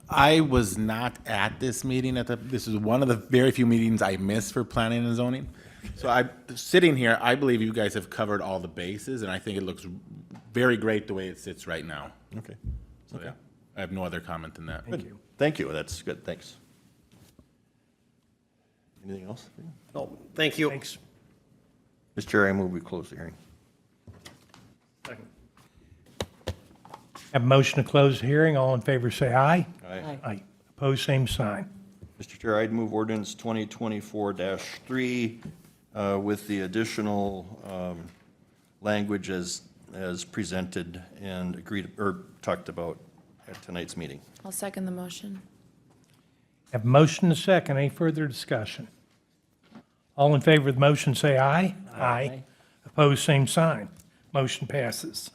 I was not at this meeting. This is one of the very few meetings I missed for planning and zoning. So sitting here, I believe you guys have covered all the bases, and I think it looks very great the way it sits right now. Okay. So, yeah, I have no other comment than that. Thank you, that's good, thanks. Anything else? No, thank you. Thanks. Mr. Chair, I move we close the hearing. Second. Have a motion to close the hearing. All in favor, say aye. Aye. Aye. Opposed, same sign. Mr. Chair, I'd move ordinance 2024-3 with the additional language as presented and agreed, or talked about at tonight's meeting. I'll second the motion. Have a motion to second. Any further discussion? All in favor of the motion, say aye. Aye. Opposed, same sign. Motion passes.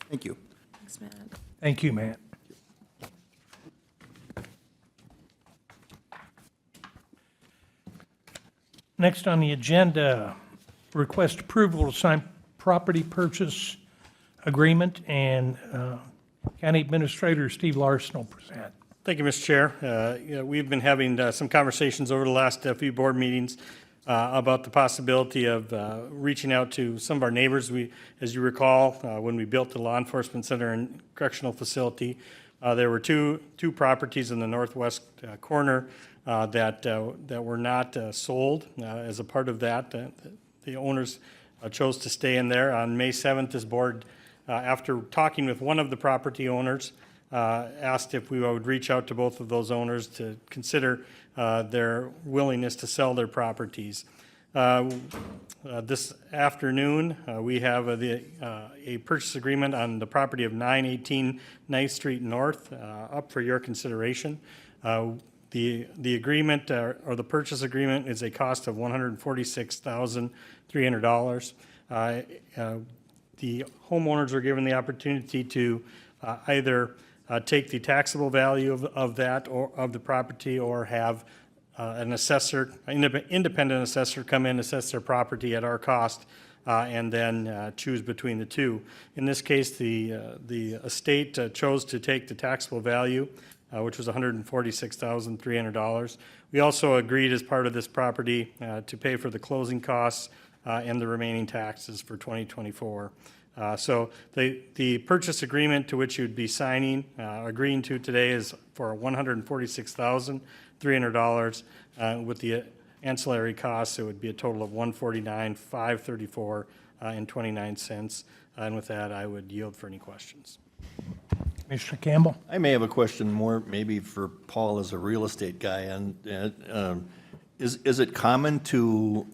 Thank you. Thanks, Matt. Thank you, Matt. Next on the agenda, request approval to sign property purchase agreement, and County Administrator Steve Larson will present. Thank you, Mr. Chair. We've been having some conversations over the last few board meetings about the possibility of reaching out to some of our neighbors. As you recall, when we built the law enforcement center and correctional facility, there were two properties in the northwest corner that were not sold. As a part of that, the owners chose to stay in there. On May 7th, this board, after talking with one of the property owners, asked if we would reach out to both of those owners to consider their willingness to sell their properties. This afternoon, we have a purchase agreement on the property of 918 9th Street North up for your consideration. The agreement or the purchase agreement is a cost of $146,300. The homeowners are given the opportunity to either take the taxable value of that or of the property, or have an assessor, independent assessor, come in, assess their property at our cost, and then choose between the two. In this case, the estate chose to take the taxable value, which was $146,300. We also agreed as part of this property to pay for the closing costs and the remaining taxes for 2024. So the purchase agreement to which you'd be signing, agreeing to today, is for $146,300. With the ancillary costs, it would be a total of $149,534 and 29 cents. And with that, I would yield for any questions. Mr. Campbell? I may have a question more maybe for Paul as a real estate guy. And is it common to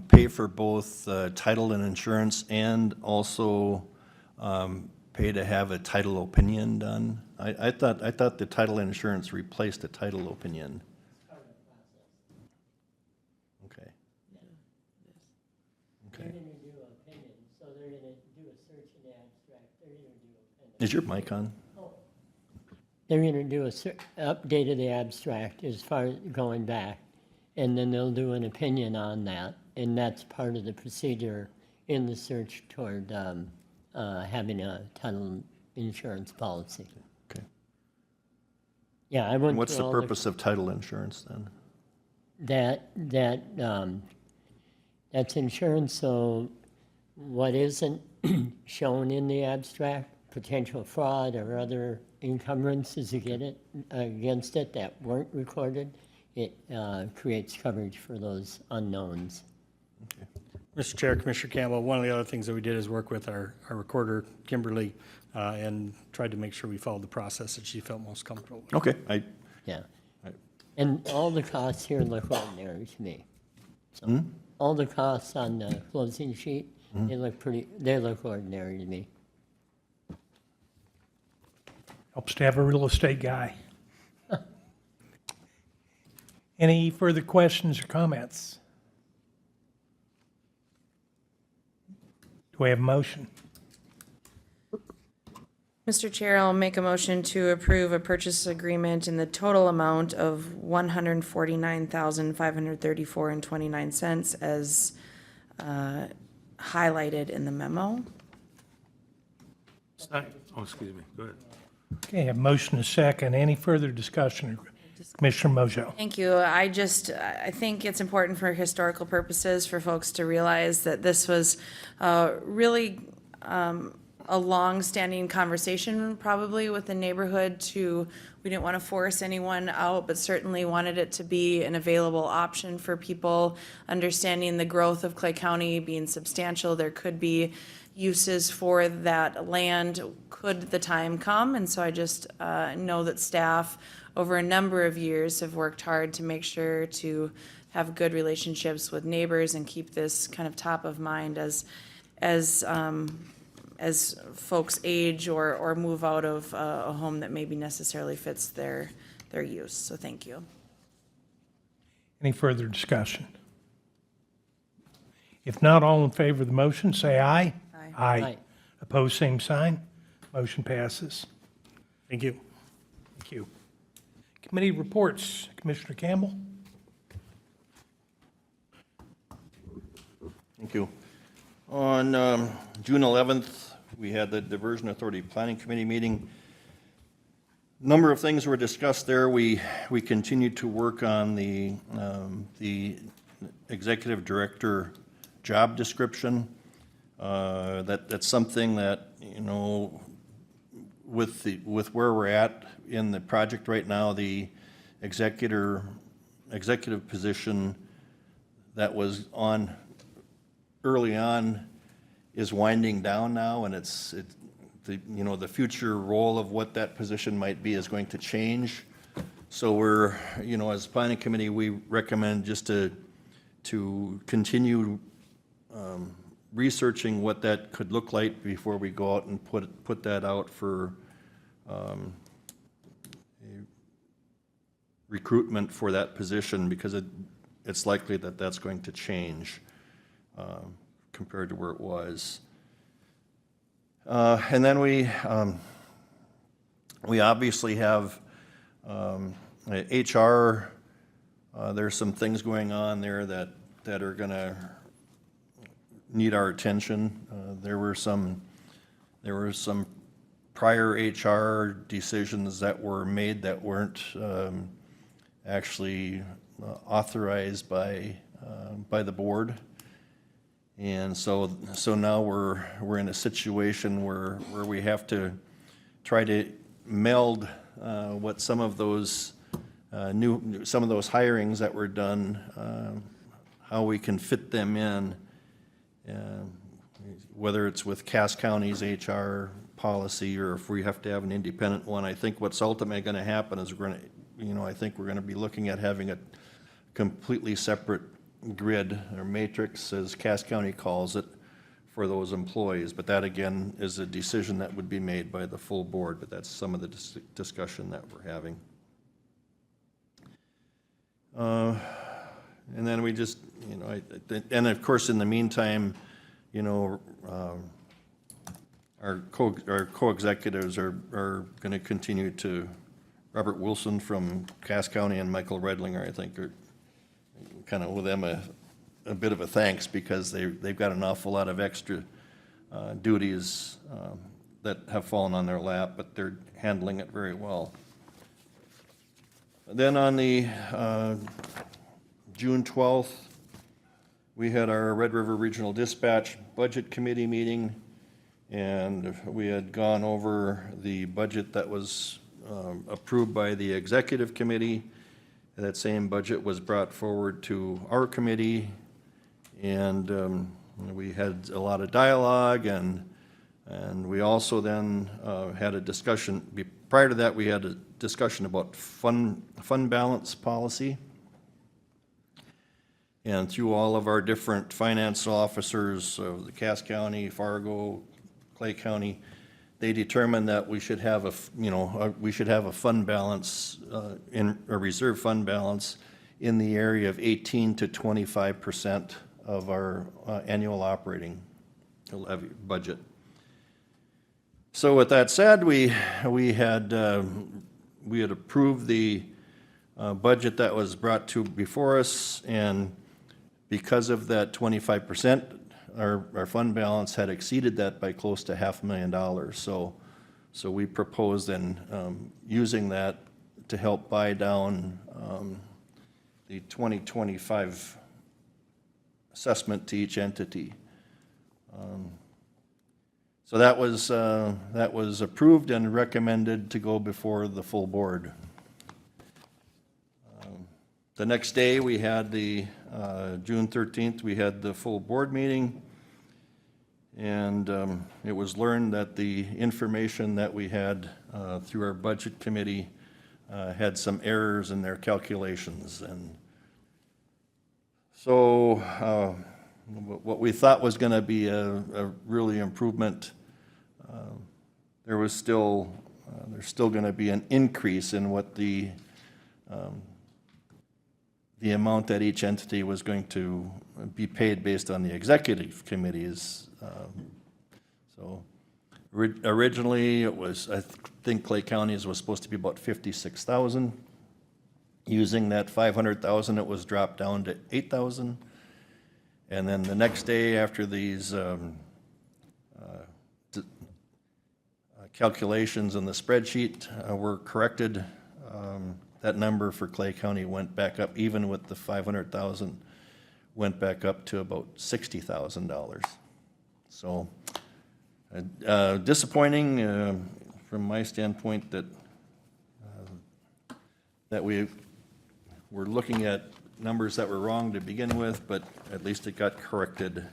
pay for both title and insurance, and also pay to have a title opinion done? I thought the title and insurance replaced the title opinion. Okay. They're Okay. gonna do opinion, so they're gonna do a search and abstract, they're gonna do opinion. Is your mic on? They're gonna do a update of the abstract as far as going back, and then they'll do an opinion on that, and that's part of the procedure in the search toward having a title insurance policy. Okay. Yeah, I went And what's through the all purpose of title insurance then? That's insurance, so what isn't shown in the abstract, potential fraud or other encumbrances against it that weren't recorded, it creates coverage for those unknowns. Mr. Chair, Commissioner Campbell, one of the other things that we did is work with our recorder, Kimberly, and tried to make sure we followed the process that she felt most comfortable with. Okay, Yeah. Right. And all the costs here look ordinary to me. So all the costs on the closing sheet They look ordinary to me. Helps to have a real estate guy. Any further questions or comments? Do we have a motion? Mr. Chair, I'll make a motion to approve a purchase agreement in the total amount of $149,534.29 as highlighted in the memo. Oh, excuse me, go ahead. Okay, a motion, a second. Any further discussion? Commissioner Mojo. Thank you. I think it's important for historical purposes for folks to realize that this was really a long-standing conversation probably with the neighborhood we didn't want to force anyone out, but certainly wanted it to be an available option for people, understanding the growth of Clay County being substantial. There could be uses for that land could the time come. And so I just know that staff over a number of years have worked hard to make sure to have good relationships with neighbors and keep this kind of top of mind as folks age or move out of a home that maybe necessarily fits their use. So thank you. Any further discussion? If not, all in favor of the motion, say aye. Aye. Aye. Opposed, same sign. Motion passes. Thank you. Thank you. Committee reports. Commissioner Campbell? Thank you. On June 11th, we had the Diversion Authority Planning Committee meeting. Number of things were discussed there. We continued to work on the executive director job description. That's something that, you know, with where we're at in the project right now, the executive position that was on early on is winding down now, and the future role of what that position might be is going to change. So we're, as planning committee, we recommend just to continue researching what that could look like before we go out and put that out for recruitment for that position, because it's likely that that's going to change compared to where it was. And then we obviously have HR. There's some things going on there that are going to need our attention. There were some prior HR decisions that were made that weren't actually authorized by the board. And so now we're in a situation where we have to try to meld what some of those hirings that were done, how we can fit them in, whether it's with Cass County's HR policy or if we have to have an independent one. I think what's ultimately going to happen is I think we're going to be looking at having a completely separate grid or matrix, as Cass County calls it, for those employees. But that, again, is a decision that would be made by the full board, but that's some of the discussion that we're having. And then we just, and of course, in the meantime, our co-executives are going to continue to, Robert Wilson from Cass County and Michael Redlinger, I think, are kind of with them a bit of a thanks, because they've got an awful lot of extra duties that have fallen on their lap, but they're handling it very well. Then on the June 12th, we had our Red River Regional Dispatch Budget Committee meeting, and we had gone over the budget that was approved by the Executive Committee. That same budget was brought forward to our committee, and we had a lot of dialogue, and we also then had a discussion. Prior to that, we had a discussion about fund balance policy. And through all of our different finance officers of the Cass County, Fargo, Clay County, they determined that we should have we should have a fund balance, in a reserve fund balance in the area of 18 to 25% of our annual operating levy budget. So with that said, we had approved the budget that was brought to before us, and because of that 25%, our fund balance had exceeded that by close to $500,000. So we proposed then using that to help buy down the 2025 assessment to each entity. So that was approved and recommended to go before the full board. The next day, we had the, June 13th, we had the full board meeting. And it was learned that the information that we had through our budget committee had some errors in their calculations. And so what we thought was going to be a really improvement, there's still going to be an increase in what the amount that each entity was going to be paid based on the executive committee's. So originally it was, I think Clay County's was supposed to be about 56,000. Using that 500,000, it was dropped down to 8,000. And then the next day after these calculations in the spreadsheet were corrected, that number for Clay County went back up, even with the 500,000, went back up to about $60,000. So disappointing from my standpoint that we were looking at numbers that were wrong to begin with, but at least it got corrected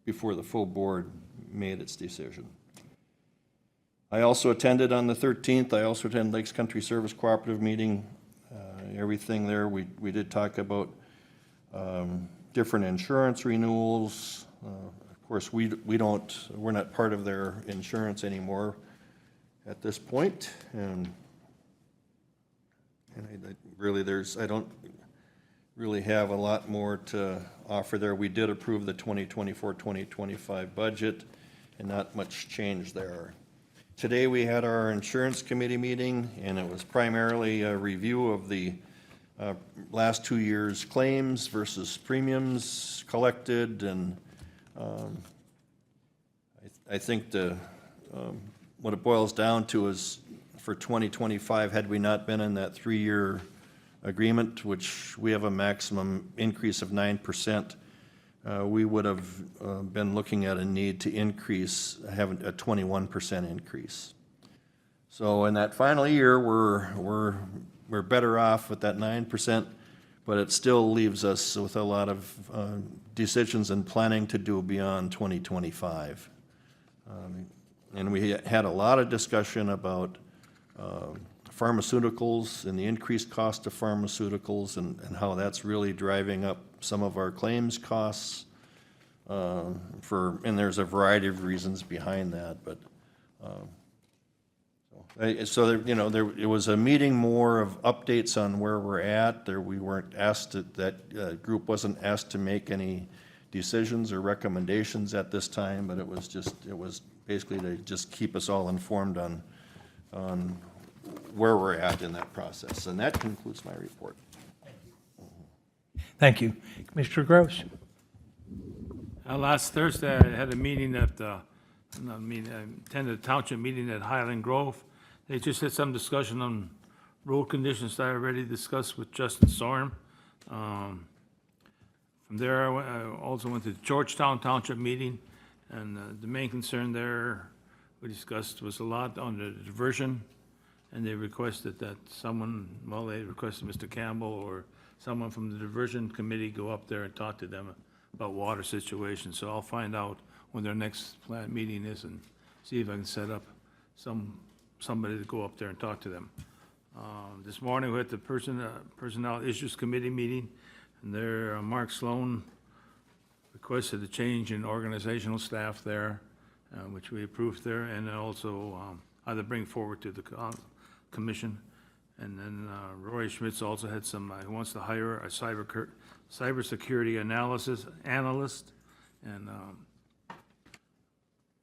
before the full board made its decision. I also attended on the 13th, I also attended Lakes Country Service Cooperative meeting. Everything there, we did talk about different insurance renewals. Of course, we're not part of their insurance anymore at this point, and I don't really have a lot more to offer there. We did approve the 2024-2025 budget, and not much change there. Today we had our insurance committee meeting, and it was primarily a review of the last 2 years' claims versus premiums collected, and I think what it boils down to is for 2025, had we not been in that 3-year agreement, which we have a maximum increase of 9%, we would have been looking at a need to have a 21% increase. So in that final year, we're better off with that 9%, but it still leaves us with a lot of decisions and planning to do beyond 2025. And we had a lot of discussion about pharmaceuticals and the increased cost of pharmaceuticals and how that's really driving up some of our claims costs. And there's a variety of reasons behind that, but it was a meeting more of updates on where we're at. We weren't asked that group wasn't asked to make any decisions or recommendations at this time, but it was basically to just keep us all informed on where we're at in that process. And that concludes my report. Thank you. Commissioner Gross? Last Thursday, I had a meeting I attended a township meeting at Highland Grove. They just had some discussion on road conditions that I already discussed with Justin Sorm. From there, I also went to the Georgetown Township meeting, and the main concern there we discussed was a lot on the diversion, and they requested that they requested Mr. Campbell or someone from the diversion committee go up there and talk to them about water situations. So I'll find out when their next plant meeting is and see if I can set up somebody to go up there and talk to them. This morning we had the Personnel Issues Committee meeting. And there, Mark Sloan requested a change in organizational staff there, which we approved there, and then also either bring forward to the commission. And then Roy Schmitz also had some, he wants to hire a cybersecurity analyst, and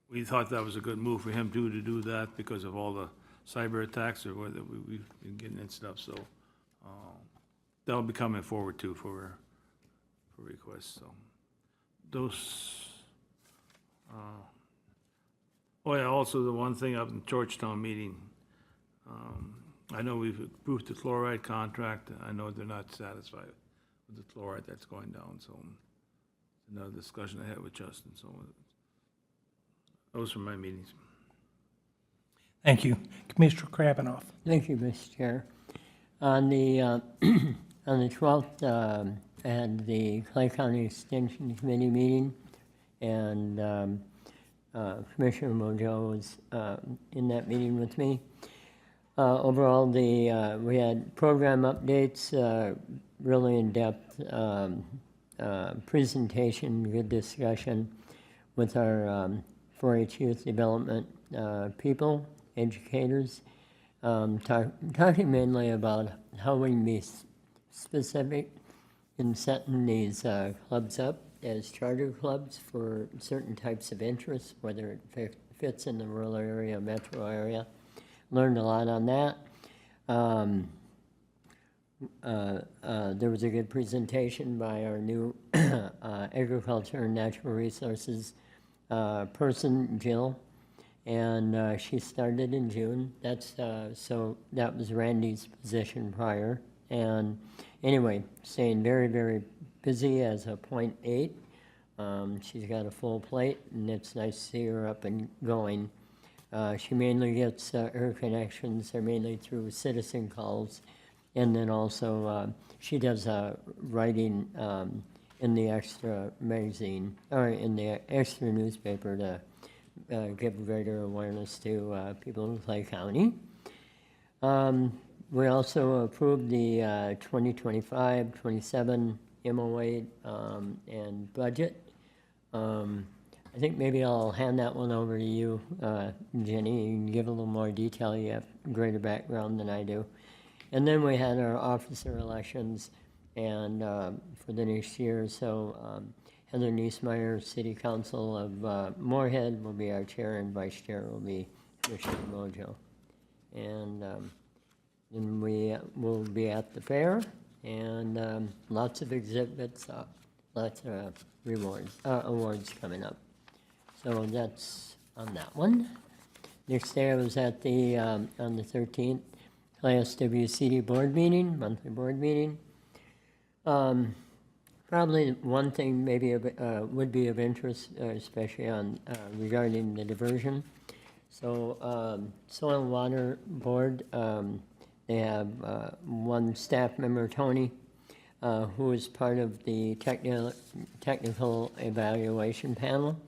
we thought that was a good move for him too, to do that because of all the cyber attacks or whether we've been getting and stuff, so that'll be coming forward too for requests, so. Those, oh yeah, also the one thing up in Georgetown meeting, I know we've approved the chloride contract, I know they're not satisfied with the chloride that's going down, so another discussion I had with Justin, so those are my meetings. Thank you. Commissioner Krabanoff. Thank you, Mr. Chair. On the, on the 12th, I had the Clay County Extension Committee meeting, and Commissioner Mojo was in that meeting with me. Overall, we had program updates, really in-depth presentation, good discussion with our 4-H youth development people, educators, talking mainly about how we can be specific in setting these clubs up as charter clubs for certain types of interests, whether it fits in the rural area, metro area. Learned a lot on that. There was a good presentation by our new agriculture and natural resources person, Jill, and she started in June. That's so that was Randy's position prior. And anyway, staying very, very busy as a .8. She's got a full plate, and it's nice to see her up and going. She mainly gets her connections are mainly through citizen calls, and then also she does writing in the Extra magazine, or in the Extra newspaper to give greater awareness to people in Clay County. We also approved the 2025-27 MOA and budget. I think maybe I'll hand that one over to you, Jenny. You can give a little more detail. You have greater background than I do. And then we had our officer elections and for the next year. So Heather Niesmeyer, City Council of Moorhead, will be our chair, and vice chair will be Commissioner Mojo. And then we will be at the fair, and lots of exhibits, lots of awards coming up. So that's on that one. Next day I was at the, on the 13th, SWCD board meeting, monthly board meeting. Probably one thing maybe would be of interest, especially on regarding the diversion. So Soil and Water Board, they have one staff member, Tony, who is part of the technical evaluation panel.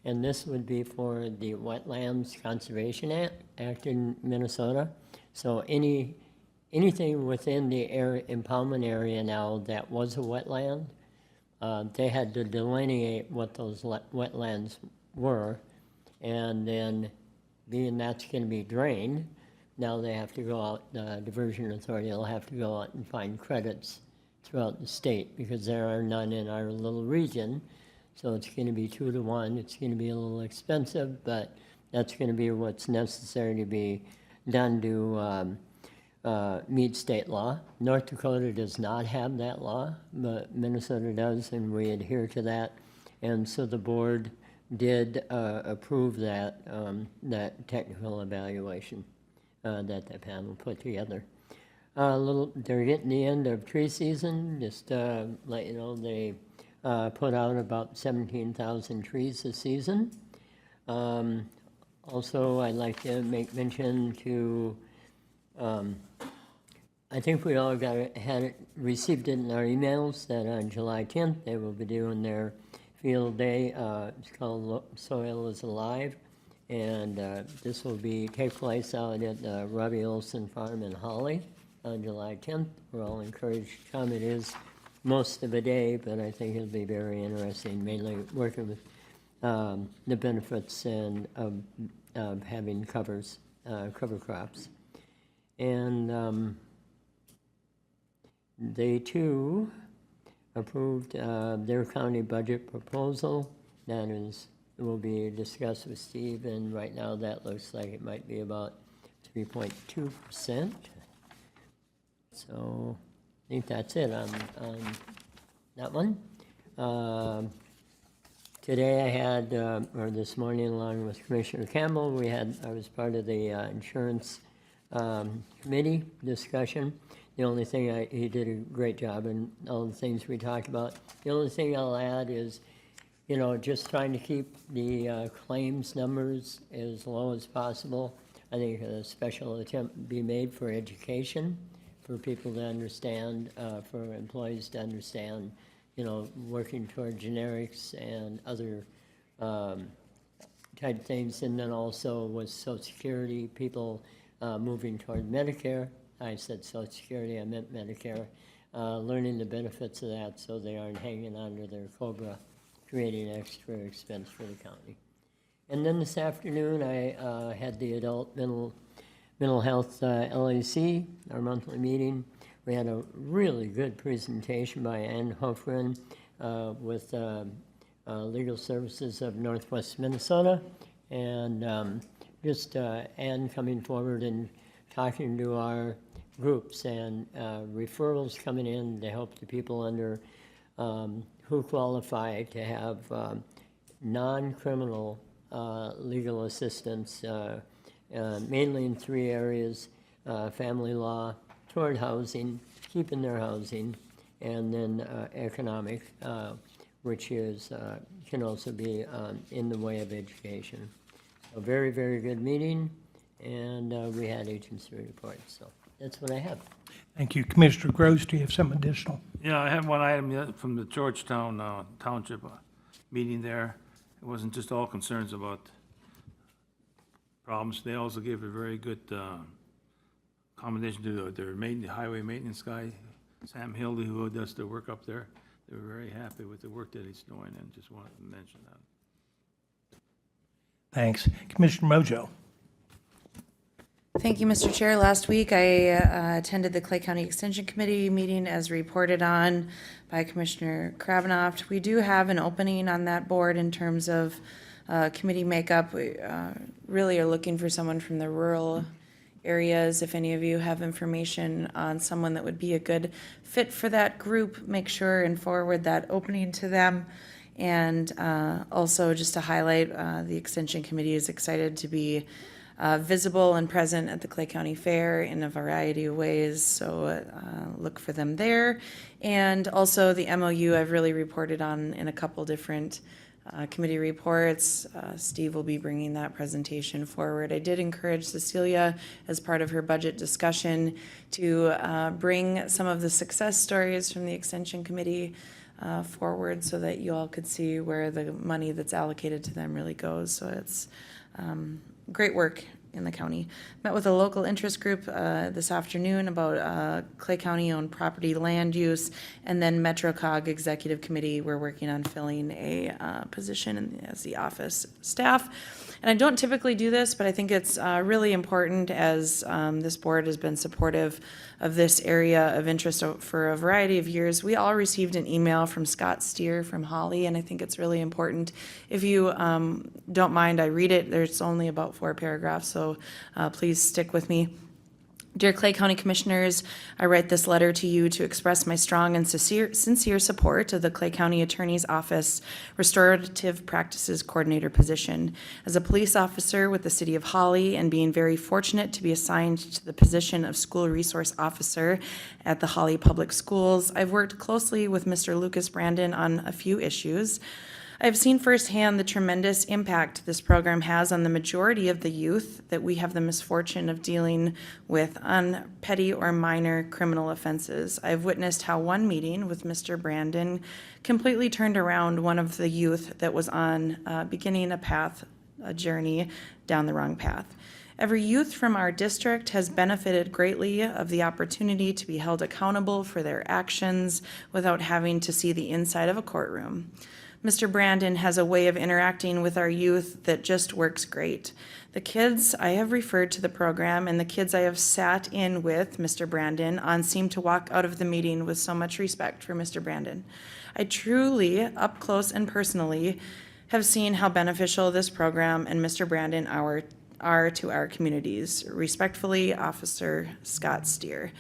And this would be for the Wetlands Conservation Act in Minnesota. So anything within the impoundment area now that was a wetland, they had to delineate what those wetlands were. And then being that's going to be drained, now they have to go out, the diversion authority will have to go out and find credits throughout the state because there are none in our little region. So it's going to be 2 to 1. It's going to be a little expensive, but that's going to be what's necessary to be done to meet state law. North Dakota does not have that law, but Minnesota does, and we adhere to that. And so the board did approve that, that technical evaluation that the panel put together. They're getting the end of tree season. Just let you know, they put out about 17,000 trees this season. Also, I'd like to make mention to, I think we all received it in our emails that on July 10th, they will be doing their field day. It's called Soil is Alive. And this will take place out at the Robbie Olson Farm in Holly on July 10th. We're all encouraged to come. It is most of a day, but I think it'll be very interesting, mainly working with the benefits and of having cover crops. And they too approved their county budget proposal. That will be discussed with Steve, and right now that looks like it might be about 3.2%. So I think that's it on that one. Today I had, or this morning along with Commissioner Campbell, I was part of the insurance committee discussion. The only thing he did a great job in all the things we talked about. The only thing I'll add is, just trying to keep the claims numbers as low as possible. I think a special attempt be made for education, for people to understand, for employees to understand, working toward generics and other type things. And then also with Social Security, people moving toward Medicare. I said Social Security, I meant Medicare. Learning the benefits of that so they aren't hanging onto their COBRA, creating extra expense for the county. And then this afternoon, I had the Adult Mental Health LAC, our monthly meeting. We had a really good presentation by Ann Hofgren with Legal Services of Northwest Minnesota. And just Ann coming forward and talking to our groups and referrals coming in to help the people under who qualify to have non-criminal legal assistance, mainly in 3 areas: family law, toward housing, keeping their housing, and then economic, which is can also be in the way of education. A very, very good meeting, and we had agency reports. So that's what I have. Thank you. Commissioner Gross, do you have something additional? Yeah, I have one item yet from the Georgetown Township meeting there. It wasn't just all concerns about problems. They also gave a very good commendation to their highway maintenance guy, Sam Hildy, who does the work up there. They were very happy with the work that he's doing, and just wanted to mention that. Thanks. Commissioner Mojo. Thank you, Mr. Chair. Last week, I attended the Clay County Extension Committee meeting as reported on by Commissioner Kravinoff. We do have an opening on that board in terms of committee makeup. We really are looking for someone from the rural areas. If any of you have information on someone that would be a good fit for that group, make sure and forward that opening to them. And also just to highlight, the Extension Committee is excited to be visible and present at the Clay County Fair in a variety of ways, so look for them there. And also the MOU I've really reported on in a couple different committee reports. Steve will be bringing that presentation forward. I did encourage Cecilia, as part of her budget discussion, to bring some of the success stories from the Extension Committee forward so that you all could see where the money that's allocated to them really goes. So it's great work in the county. Met with a local interest group this afternoon about Clay County-owned property land use, and then MetroCog Executive Committee. We're working on filling a position as the office staff. And I don't typically do this, but I think it's really important as this board has been supportive of this area of interest for a variety of years. We all received an email from Scott Steer from Holly, and I think it's really important. If you don't mind, I read it. There's only about 4 paragraphs, so please stick with me. Dear Clay County Commissioners, I write this letter to you to express my strong and sincere support of the Clay County Attorney's Office Restorative Practices Coordinator position. As a police officer with the City of Holly and being very fortunate to be assigned to the position of School Resource Officer at the Holly Public Schools, I've worked closely with Mr. Lucas Brandon on a few issues. I've seen firsthand the tremendous impact this program has on the majority of the youth that we have the misfortune of dealing with on petty or minor criminal offenses. I've witnessed how one meeting with Mr. Brandon completely turned around one of the youth that was on beginning a journey down the wrong path. Every youth from our district has benefited greatly of the opportunity to be held accountable for their actions without having to see the inside of a courtroom. Mr. Brandon has a way of interacting with our youth that just works great. The kids I have referred to the program and the kids I have sat in with Mr. Brandon on seem to walk out of the meeting with so much respect for Mr. Brandon. I truly, up close and personally, have seen how beneficial this program and Mr. Brandon are to our communities. Respectfully, Officer Scott Steer.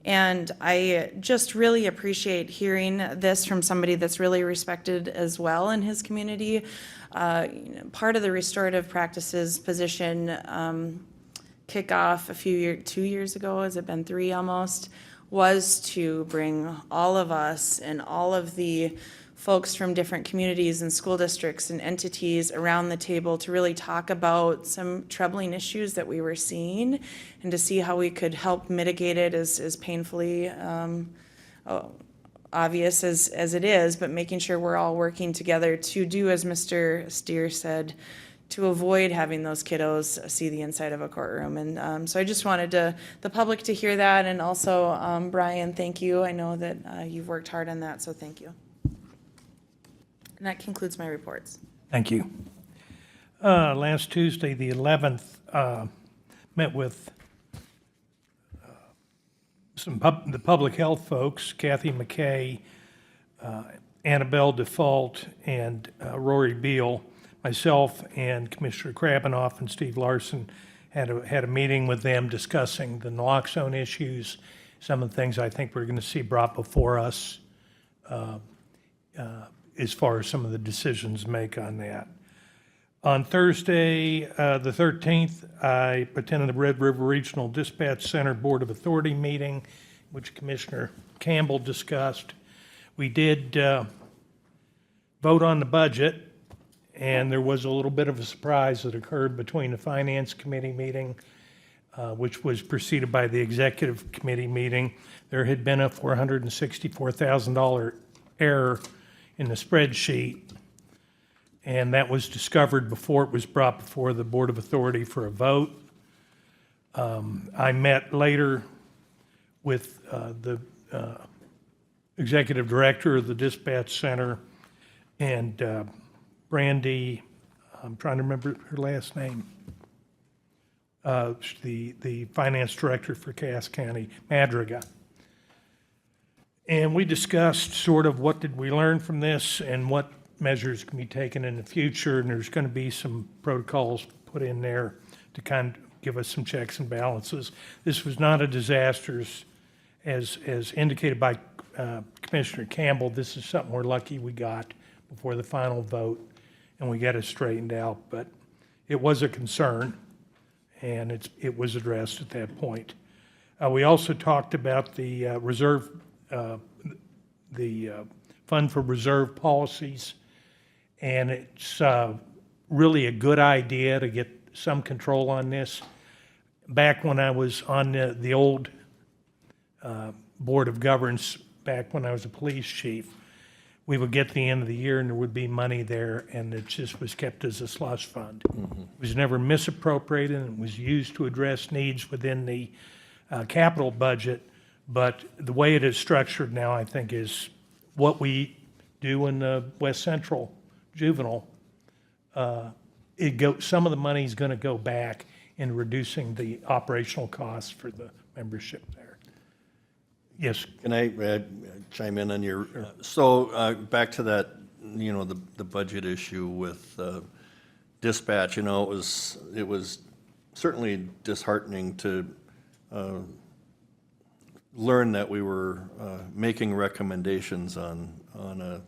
And I just really appreciate hearing this from somebody that's really respected as well in his community. Part of the restorative practices position kickoff 2 years ago, has it been 3 almost, was to bring all of us and all of the folks from different communities and school districts and entities around the table to really talk about some troubling issues that we were seeing and to see how we could help mitigate it as painfully obvious as it is, but making sure we're all working together to do, as Mr. Steer said, to avoid having those kiddos see the inside of a courtroom. And so I just wanted the public to hear that. And also, Brian, thank you. I know that you've worked hard on that, so thank you. And that concludes my reports. Thank you. Last Tuesday, the 11th, met with the public health folks, Kathy McKay, Annabelle Default, and Rory Beal. Myself and Commissioner Krabanoff and Steve Larson had a meeting with them discussing the naloxone issues, some of the things I think we're going to see brought before us as far as some of the decisions make on that. On Thursday, the 13th, I attended the Red River Regional Dispatch Center Board of Authority meeting, which Commissioner Campbell discussed. We did vote on the budget, and there was a little bit of a surprise that occurred between the Finance Committee meeting, which was preceded by the Executive Committee meeting. There had been a $464,000 error in the spreadsheet, and that was discovered before it was brought before the Board of Authority for a vote. I met later with the executive director of the dispatch center and Brandy, I'm trying to remember her last name, the finance director for Cass County, Madriga. And we discussed sort of what did we learn from this and what measures can be taken in the future, and there's going to be some protocols put in there to kind of give us some checks and balances. This was not a disaster, as indicated by Commissioner Campbell. This is something we're lucky we got before the final vote, and we got it straightened out. But it was a concern, and it was addressed at that point. We also talked about the reserve. The Fund for Reserve Policies, and it's really a good idea to get some control on this. Back when I was on the old Board of Governance, back when I was a police chief, we would get to the end of the year and there would be money there, and it just was kept as a slush fund. Mm-hmm. It was never misappropriated, and it was used to address needs within the capital budget. But the way it is structured now, I think, is what we do in the West Central Juvenile. Some of the money is going to go back in reducing the operational costs for the membership there. Yes. Can I chime in on your, back to that, the budget issue with dispatch, it was certainly disheartening to learn that we were making recommendations on a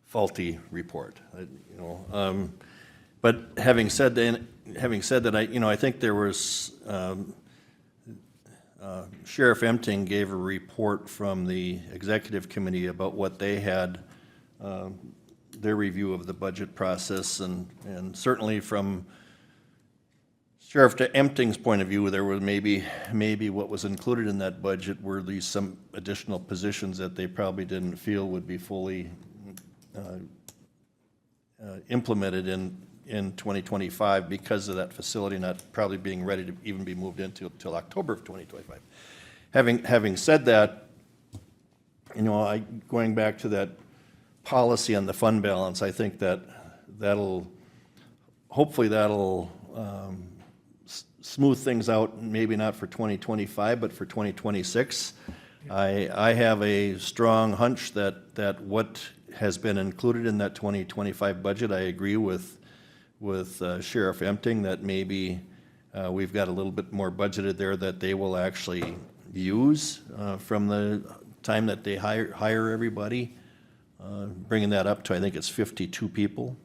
faulty report. But having said that, I think there was Sheriff Empting gave a report from the executive committee about what they had, their review of the budget process, and certainly from Sheriff Empting's point of view, there was maybe what was included in that budget were these some additional positions that they probably didn't feel would be fully implemented in 2025 because of that facility not probably being ready to even be moved into till October of 2025. Having said that, you know, going back to that policy on the fund balance, I think hopefully that'll smooth things out, maybe not for 2025, but for 2026. I have a strong hunch that what has been included in that 2025 budget, I agree with Sheriff Empting that maybe we've got a little bit more budgeted there that they will actually use from the time that they hire everybody, bringing that up to, I think it's 52 people.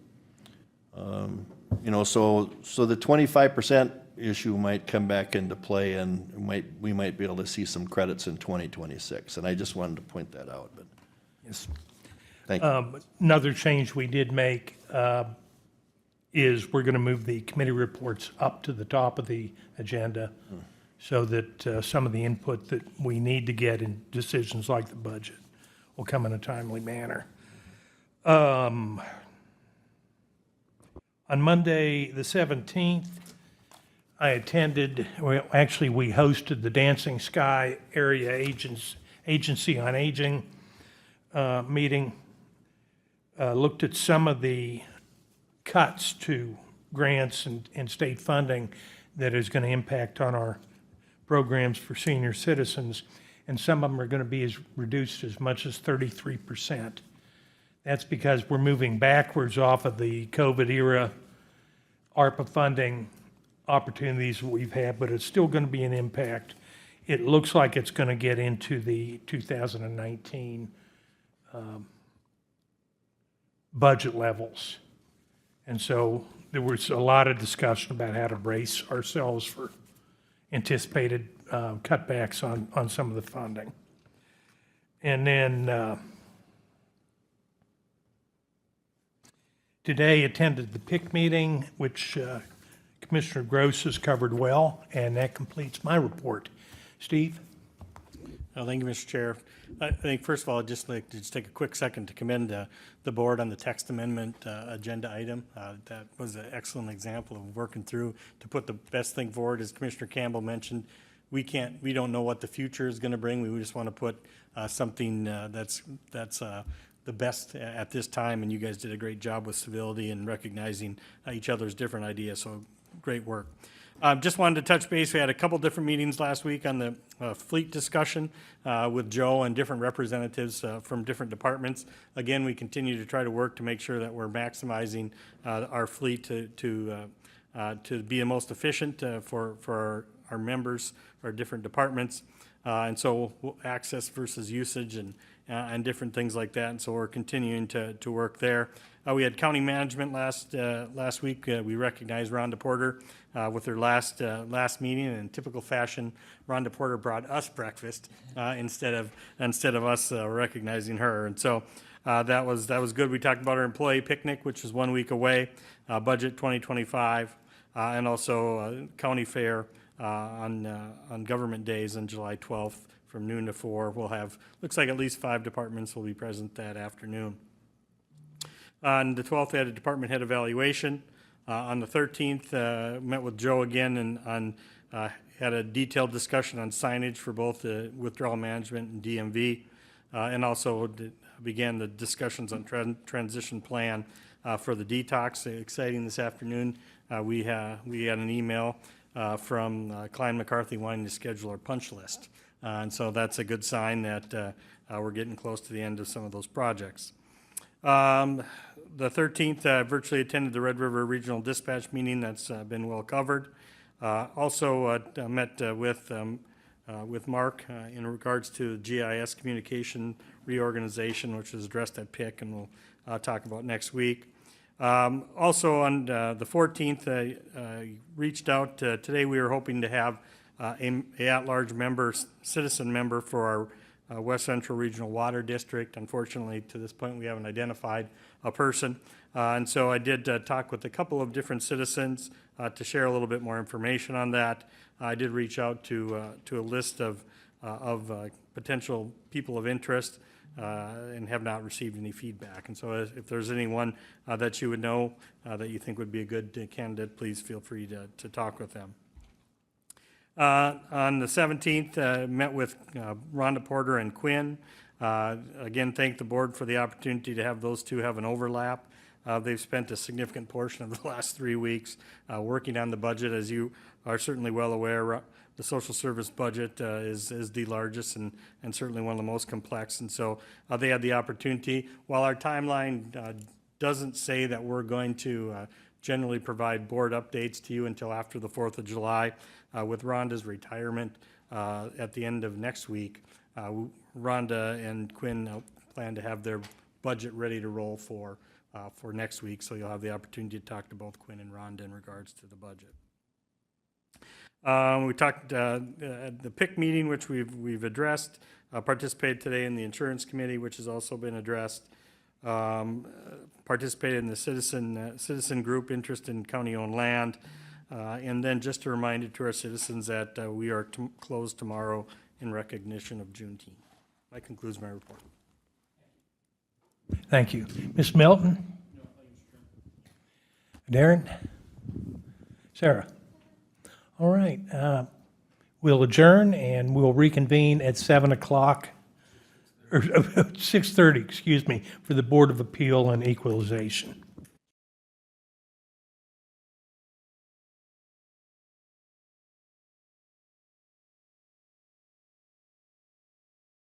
You know, so the 25% issue might come back into play, and we might be able to see some credits in 2026. And I just wanted to point that out. But yes, thank you. Another change we did make is we're going to move the committee reports up to the top of the agenda so that some of the input that we need to get in decisions like the budget will come in a timely manner. On Monday, the 17th, I attended, well, actually, we hosted the Dancing Sky Area Agency on Aging meeting, looked at some of the cuts to grants and state funding that is going to impact on our programs for senior citizens, and some of them are going to be reduced as much as 33%. That's because we're moving backwards off of the COVID era ARPA funding opportunities we've had, but it's still going to be an impact. It looks like it's going to get into the 2019 budget levels. And so there was a lot of discussion about how to brace ourselves for anticipated cutbacks on some of the funding. And then today attended the PIC meeting, which Commissioner Gross has covered well, and that completes my report. Steve? Well, thank you, Mr. Chair. I think, first of all, I'd just like to take a quick second to commend the board on the text amendment agenda item. That was an excellent example of working through to put the best thing forward. As Commissioner Campbell mentioned, we don't know what the future is going to bring. We just want to put something that's the best at this time, and you guys did a great job with civility and recognizing each other's different ideas, so great work. Just wanted to touch base. We had a couple different meetings last week on the fleet discussion with Joe and different representatives from different departments. Again, we continue to try to work to make sure that we're maximizing our fleet to be the most efficient for our members, our different departments. And so access versus usage and different things like that. And so we're continuing to work there. We had county management last week. We recognized Rhonda Porter with her last meeting. And in typical fashion, Rhonda Porter brought us breakfast instead of us recognizing her. And so that was good. We talked about our employee picnic, which is 1 week away, budget 2025, and also county fair on government days on July 12th from noon to 4. We'll have, looks like at least 5 departments will be present that afternoon. On the 12th, we had a department head evaluation. On the 13th, met with Joe again and had a detailed discussion on signage for both the withdrawal management and DMV, and also began the discussions on transition plan for the detox. Exciting this afternoon. We had an email from Klein McCarthy wanting to schedule our punch list. And so that's a good sign that we're getting close to the end of some of those projects. The 13th, virtually attended the Red River Regional Dispatch meeting. That's been well covered. Also met with Mark in regards to GIS communication reorganization, which is addressed at PIC, and we'll talk about next week. Also on the 14th, reached out today. We were hoping to have a at-large member, citizen member for our West Central Regional Water District. Unfortunately, to this point, we haven't identified a person. And so I did talk with a couple of different citizens to share a little bit more information on that. I did reach out to a list of potential people of interest and have not received any feedback. And so if there's anyone that you would know that you think would be a good candidate, please feel free to talk with them. On the 17th, met with Rhonda Porter and Quinn. Again, thank the board for the opportunity to have those two have an overlap. They've spent a significant portion of the last 3 weeks working on the budget. As you are certainly well aware, the social service budget is the largest and certainly one of the most complex. And so they had the opportunity. While our timeline doesn't say that we're going to generally provide board updates to you until after the 4th of July, with Rhonda's retirement at the end of next week, Rhonda and Quinn plan to have their budget ready to roll for next week. So you'll have the opportunity to talk to both Quinn and Rhonda in regards to the budget. We talked at the PIC meeting, which we've addressed, participated today in the insurance committee, which has also been addressed, participated in the citizen group interest in county-owned land, and then just a reminder to our citizens that we are closed tomorrow in recognition of Juneteenth. That concludes my report. Thank you. Ms. Melton? Darren? Sarah? All right. We'll adjourn and we'll reconvene at 7 o'clock, or 6:30, excuse me, for the Board of Appeal and Equalization.